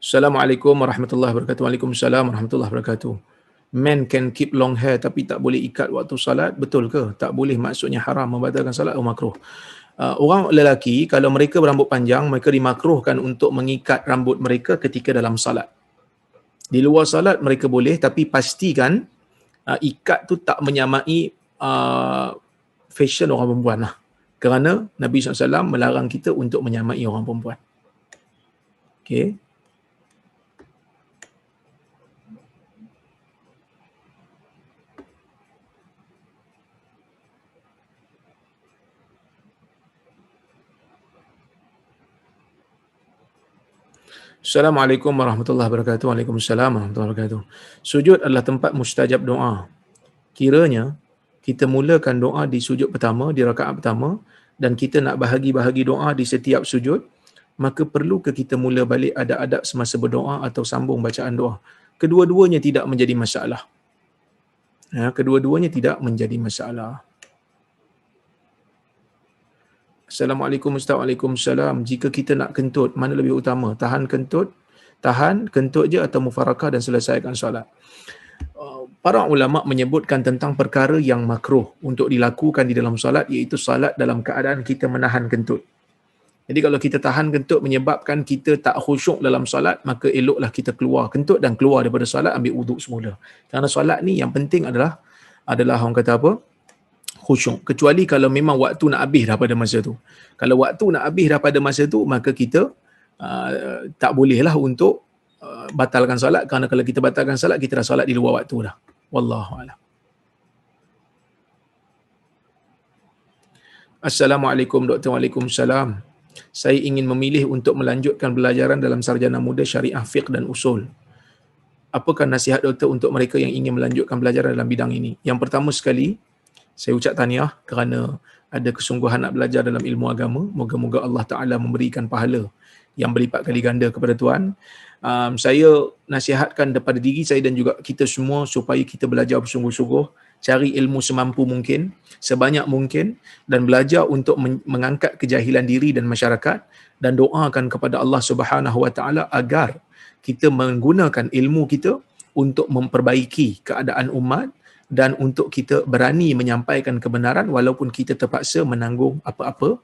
Assalamualaikum warahmatullahi wabarakatuh. Waalaikumsalam warahmatullahi wabarakatuh. Men can keep long hair tapi tak boleh ikat waktu salat, betul ke? Tak boleh maksudnya haram, membatalkan salat atau makruh? Orang lelaki kalau mereka berambut panjang, mereka dimakruhkan untuk mengikat rambut mereka ketika dalam salat. Di luar salat mereka boleh, tapi pastikan ikat tu tak menyamai fashion orang perempuan lah. Kerana Nabi SAW melarang kita untuk menyamai orang perempuan. Okay. Assalamualaikum warahmatullahi wabarakatuh. Waalaikumsalam warahmatullahi wabarakatuh. Sujud adalah tempat mustajab doa. Kiranya kita mulakan doa di sujud pertama, di rakaat pertama, dan kita nak bahagi-bahagi doa di setiap sujud, maka perlu ke kita mula balik ada adab semasa berdoa atau sambung bacaan doa? Kedua-duanya tidak menjadi masalah. Kedua-duanya tidak menjadi masalah. Assalamualaikum Ustaz. Waalaikumsalam. Jika kita nak kentut, mana lebih utama? Tahan kentut je atau mufarakah dan selesaikan solat? Para ulama menyebutkan tentang perkara yang makruh untuk dilakukan di dalam solat, iaitu solat dalam keadaan kita menahan kentut. Jadi kalau kita tahan kentut menyebabkan kita tak khusyuk dalam solat, maka eloklah kita keluar kentut dan keluar daripada solat, ambil wuduk semula. Kerana solat ni yang penting adalah orang kata apa? Khusyuk. Kecuali kalau memang waktu nak habis dah pada masa tu. Kalau waktu nak habis dah pada masa tu, maka kita tak bolehlah untuk batalkan solat. Kerana kalau kita batalkan solat, kita dah solat di luar waktu dah. Wallahu a'lam. Assalamualaikum Dr. Waalaikumsalam. Saya ingin memilih untuk melanjutkan belajaran dalam sarjana muda syariah fiqh dan usul. Apakah nasihat doktor untuk mereka yang ingin melanjutkan belajaran dalam bidang ini? Yang pertama sekali, saya ucap tahniah kerana ada kesungguhan nak belajar dalam ilmu agama. Moga-moga Allah Ta'ala memberikan pahala yang berlipat kali ganda kepada Tuhan. Saya nasihatkan daripada diri saya dan juga kita semua supaya kita belajar bersungguh-sungguh, cari ilmu semampu mungkin, sebanyak mungkin, dan belajar untuk mengangkat kejahilan diri dan masyarakat, dan doakan kepada Allah Subhanahu Wa Ta'ala agar kita menggunakan ilmu kita untuk memperbaiki keadaan umat dan untuk kita berani menyampaikan kebenaran walaupun kita terpaksa menanggung apa-apa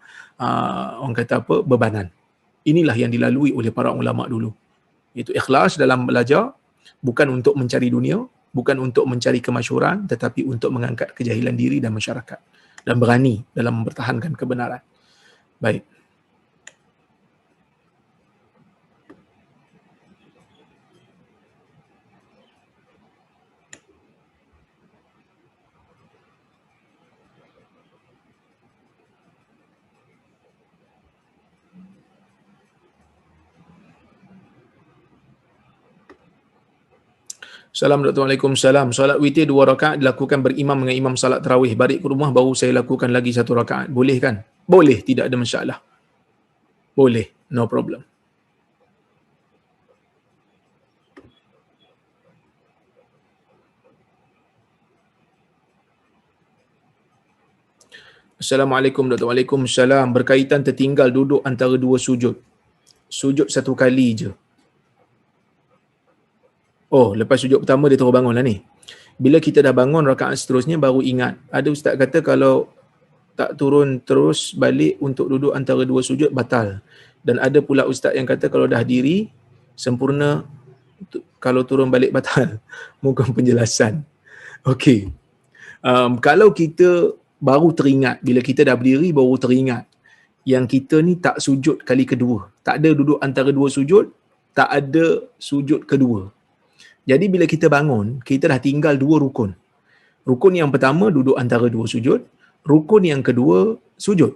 orang kata apa, bebanan. Inilah yang dilalui oleh para ulama dulu. Itu ikhlas dalam belajar, bukan untuk mencari dunia, bukan untuk mencari kemasyhuran, tetapi untuk mengangkat kejahilan diri dan masyarakat, dan berani dalam mempertahankan kebenaran. Baik. Assalamualaikum. Waalaikumsalam. Solat witir 2 rakaat dilakukan berimam dengan imam salat tarawih. Balik ke rumah baru saya lakukan lagi 1 rakaat. Boleh kan? Boleh, tidak ada masalah. Boleh, no problem. Assalamualaikum Dr. Waalaikumsalam. Berkaitan tertinggal duduk antara 2 sujud. Sujud 1 kali je. Oh, lepas sujud pertama dia terus bangun lah ni. Bila kita dah bangun rakaat seterusnya baru ingat. Ada ustaz kata kalau tak turun terus balik untuk duduk antara 2 sujud batal. Dan ada pula ustaz yang kata kalau dah diri sempurna, kalau turun balik batal. Mungkin penjelasan. Okey. Kalau kita baru teringat, bila kita dah berdiri baru teringat yang kita ni tak sujud kali kedua. Tak ada duduk antara 2 sujud, tak ada sujud kedua. Jadi bila kita bangun, kita dah tinggal 2 rukun. Rukun yang pertama duduk antara 2 sujud, rukun yang kedua sujud.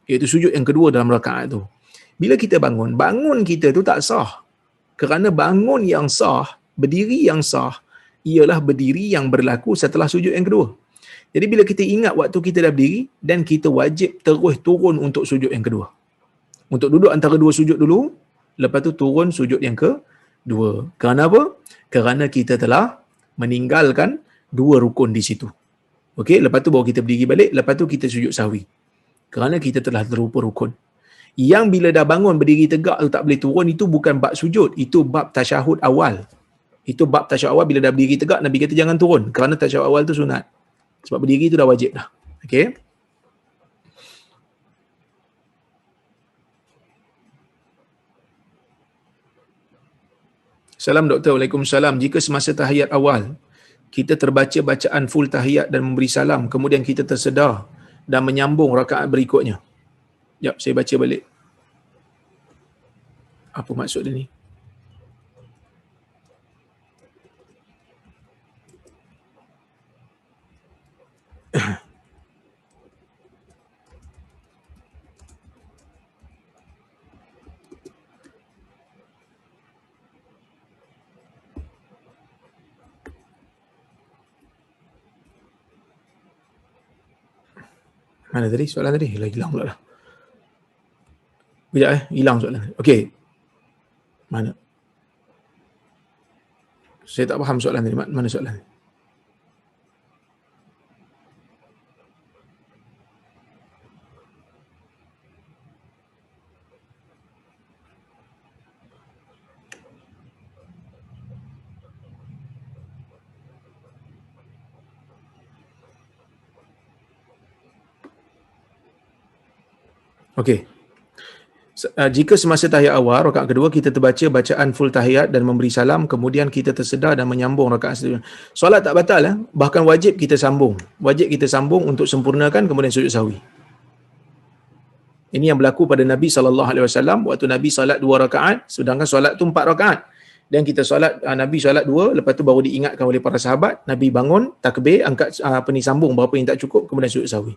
Iaitu sujud yang kedua dalam rakaat tu. Bila kita bangun kita tu tak sah. Kerana bangun yang sah, berdiri yang sah, ialah berdiri yang berlaku setelah sujud yang kedua. Jadi bila kita ingat waktu kita dah berdiri, dan kita wajib terus turun untuk sujud yang kedua. Untuk duduk antara 2 sujud dulu, lepas tu turun sujud yang kedua. Kerana apa? Kerana kita telah meninggalkan 2 rukun di situ. Okey, lepas tu baru kita berdiri balik, lepas tu kita sujud sahwi. Kerana kita telah terlupa rukun. Yang bila dah bangun berdiri tegak tu tak boleh turun, itu bukan bab sujud, itu bab tasyahud awal. Itu bab tasyahud awal, bila dah berdiri tegak Nabi kata jangan turun kerana tasyahud awal tu sunat. Sebab berdiri tu dah wajib dah. Okey. Salam doktor. Waalaikumsalam. Jika semasa tahiyat awal kita terbaca bacaan full tahiyat dan memberi salam, kemudian kita tersedar dan menyambung rakaat berikutnya. Jap, saya baca balik. Apa maksud dia ni? Mana tadi soalan tadi? Hilang pula dah. Sekejap hilang soalan. Okey. Mana? Saya tak faham soalan tadi. Mana soalan? Okey. Jika semasa tahiyat awal, rakaat kedua kita terbaca bacaan full tahiyat dan memberi salam, kemudian kita tersedar dan menyambung rakaat seterusnya. Solat tak batal, bahkan wajib kita sambung. Wajib kita sambung untuk sempurnakan kemudian sujud sahwi. Ini yang berlaku pada Nabi SAW waktu Nabi salat 2 rakaat, sedangkan solat tu 4 rakaat. Dan kita solat, Nabi solat 2, lepas tu baru diingatkan oleh para sahabat, Nabi bangun, takbir, angkat sambung berapa yang tak cukup, kemudian sujud sahwi.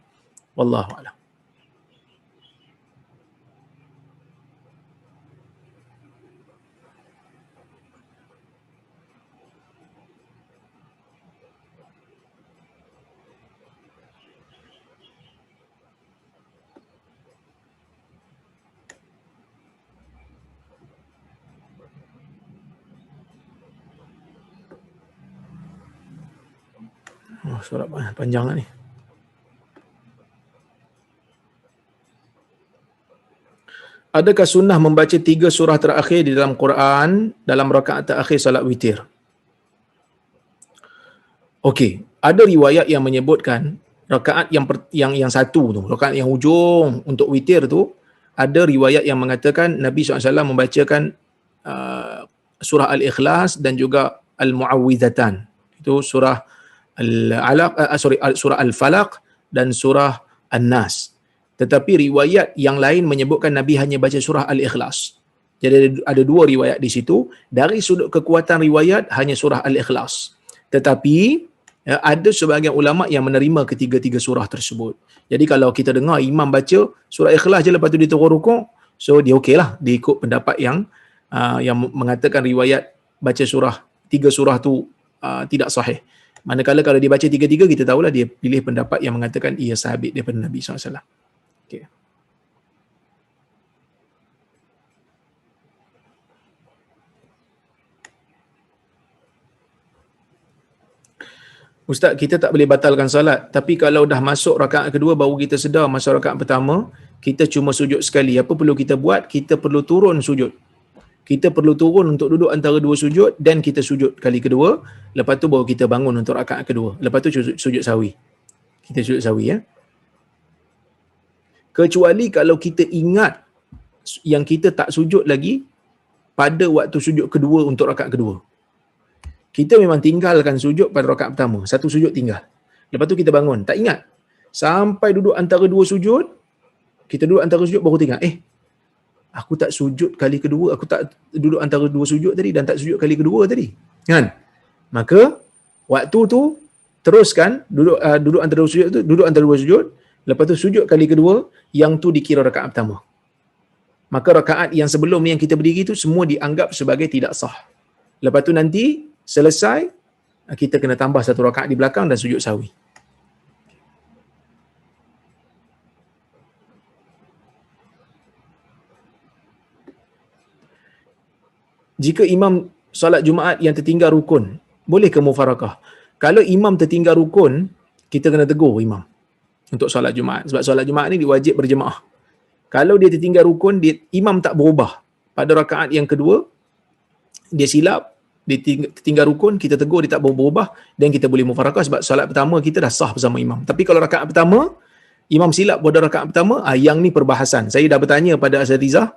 Wallahu a'lam. Surat panjang lah ni. Adakah sunnah membaca 3 surah terakhir di dalam Quran dalam rakaat terakhir salat witir? Okey, ada riwayat yang menyebutkan rakaat yang satu tu, rakaat yang hujung untuk witir tu, ada riwayat yang mengatakan Nabi SAW membacakan surah Al-Ikhlas dan juga Al-Mu'awwidhatan. Itu surah surah Al-Falaq dan surah An-Nas. Tetapi riwayat yang lain menyebutkan Nabi hanya baca surah Al-Ikhlas. Jadi ada 2 riwayat di situ. Dari sudut kekuatan riwayat hanya surah Al-Ikhlas. Tetapi ada sebahagian ulama yang menerima ketiga-tiga surah tersebut. Jadi kalau kita dengar imam baca surah Ikhlas je lepas tu dia terus rukuk, so dia okeylah, dia ikut pendapat yang mengatakan riwayat baca 3 surah tu tidak sahih. Manakala kalau dia baca 3-3, kita tahulah dia pilih pendapat yang mengatakan ia sabit daripada Nabi SAW. Okay. Ustaz, kita tak boleh batalkan salat. Tapi kalau dah masuk rakaat kedua, baru kita sedar masa rakaat pertama, kita cuma sujud sekali. Apa perlu kita buat? Kita perlu turun sujud. Kita perlu turun untuk duduk antara 2 sujud dan kita sujud kali kedua. Lepas tu baru kita bangun untuk rakaat kedua. Lepas tu sujud sahwi. Kita sujud sahwi ya. Kecuali kalau kita ingat yang kita tak sujud lagi pada waktu sujud kedua untuk rakaat kedua. Kita memang tinggalkan sujud pada rakaat pertama. 1 sujud tinggal. Lepas tu kita bangun. Tak ingat. Sampai duduk antara 2 sujud, kita duduk antara sujud baru tinggal. Aku tak sujud kali kedua, aku tak duduk antara 2 sujud tadi dan tak sujud kali kedua tadi. Kan? Maka waktu tu teruskan duduk antara 2 sujud tu, duduk antara 2 sujud, lepas tu sujud kali kedua, yang tu dikira rakaat pertama. Maka rakaat yang sebelum ni yang kita berdiri tu semua dianggap sebagai tidak sah. Lepas tu nanti selesai, kita kena tambah 1 rakaat di belakang dan sujud sahwi. Jika imam solat Jumaat yang tertinggal rukun, boleh ke mufarakah? Kalau imam tertinggal rukun, kita kena tegur imam untuk solat Jumaat. Sebab solat Jumaat ni diwajib berjemaah. Kalau dia tertinggal rukun, imam tak berubah. Pada rakaat yang kedua, dia silap, dia tertinggal rukun, kita tegur dia tak berubah, dan kita boleh mufarakah sebab solat pertama kita dah sah bersama imam. Tapi kalau rakaat pertama, imam silap pada rakaat pertama, yang ni perbahasan. Saya dah bertanya pada asatizah,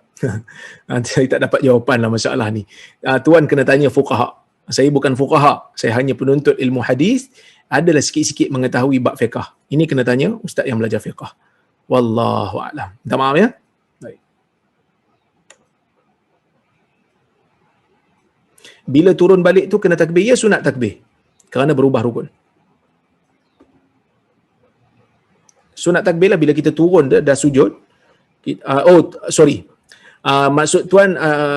saya tak dapat jawapan lah masalah ni. Tuan kena tanya fuqaha. Saya bukan fuqaha, saya hanya penuntut ilmu hadis, adalah sikit-sikit mengetahui bab fiqh. Ini kena tanya ustaz yang belajar fiqh. Wallahu a'lam. Minta maaf ya. Baik. Bila turun balik tu kena takbir, ya sunat takbir. Kerana berubah rukun. Sunat takbir lah bila kita turun dah sujud. Maksud tuan,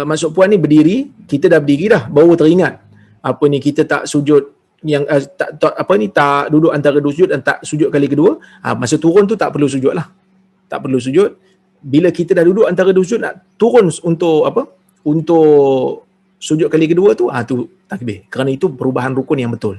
maksud puan ni berdiri, kita dah berdiri dah, baru teringat. Apa ni, kita tak sujud yang tak duduk antara dua sujud dan tak sujud kali kedua. Masa turun tu tak perlu sujud lah. Tak perlu sujud. Bila kita dah duduk antara dua sujud, nak turun untuk apa? Untuk sujud kali kedua tu, tu takbir. Kerana itu perubahan rukun yang betul.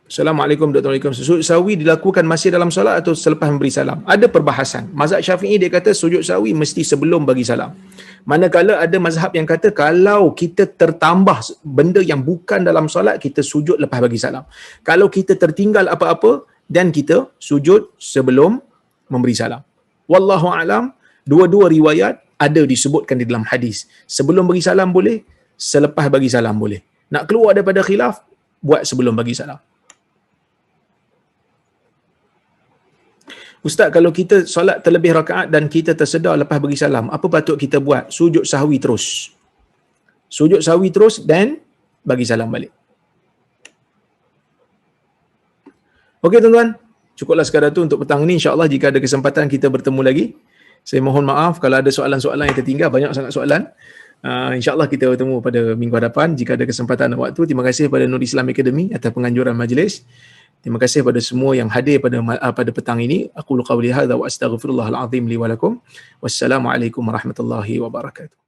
Assalamualaikum Dr. Sujud sahwi dilakukan masih dalam solat atau selepas memberi salam? Ada perbahasan. Mazhab Syafi'i dia kata sujud sahwi mesti sebelum bagi salam. Manakala ada mazhab yang kata kalau kita tertambah benda yang bukan dalam solat, kita sujud lepas bagi salam. Kalau kita tertinggal apa-apa, dan kita sujud sebelum memberi salam. Wallahu a'lam, dua-dua riwayat ada disebutkan di dalam hadis. Sebelum bagi salam boleh, selepas bagi salam boleh. Nak keluar daripada khilaf, buat sebelum bagi salam. Ustaz, kalau kita solat terlebih rakaat dan kita tersedar lepas bagi salam, apa patut kita buat? Sujud sahwi terus. Sujud sahwi terus dan bagi salam balik. Okey tuan-tuan, cukuplah sekadar tu untuk petang ni. InsyaAllah jika ada kesempatan kita bertemu lagi. Saya mohon maaf kalau ada soalan-soalan yang tertinggal, banyak sangat soalan. InsyaAllah kita bertemu pada minggu hadapan jika ada kesempatan dan waktu. Terima kasih kepada Nur Islam Academy atas penganjuran majlis. Terima kasih kepada semua yang hadir pada petang ini. Aku qauli hadza wa astaghfirullahal azim li wa lakum. Wassalamualaikum warahmatullahi wabarakatuh.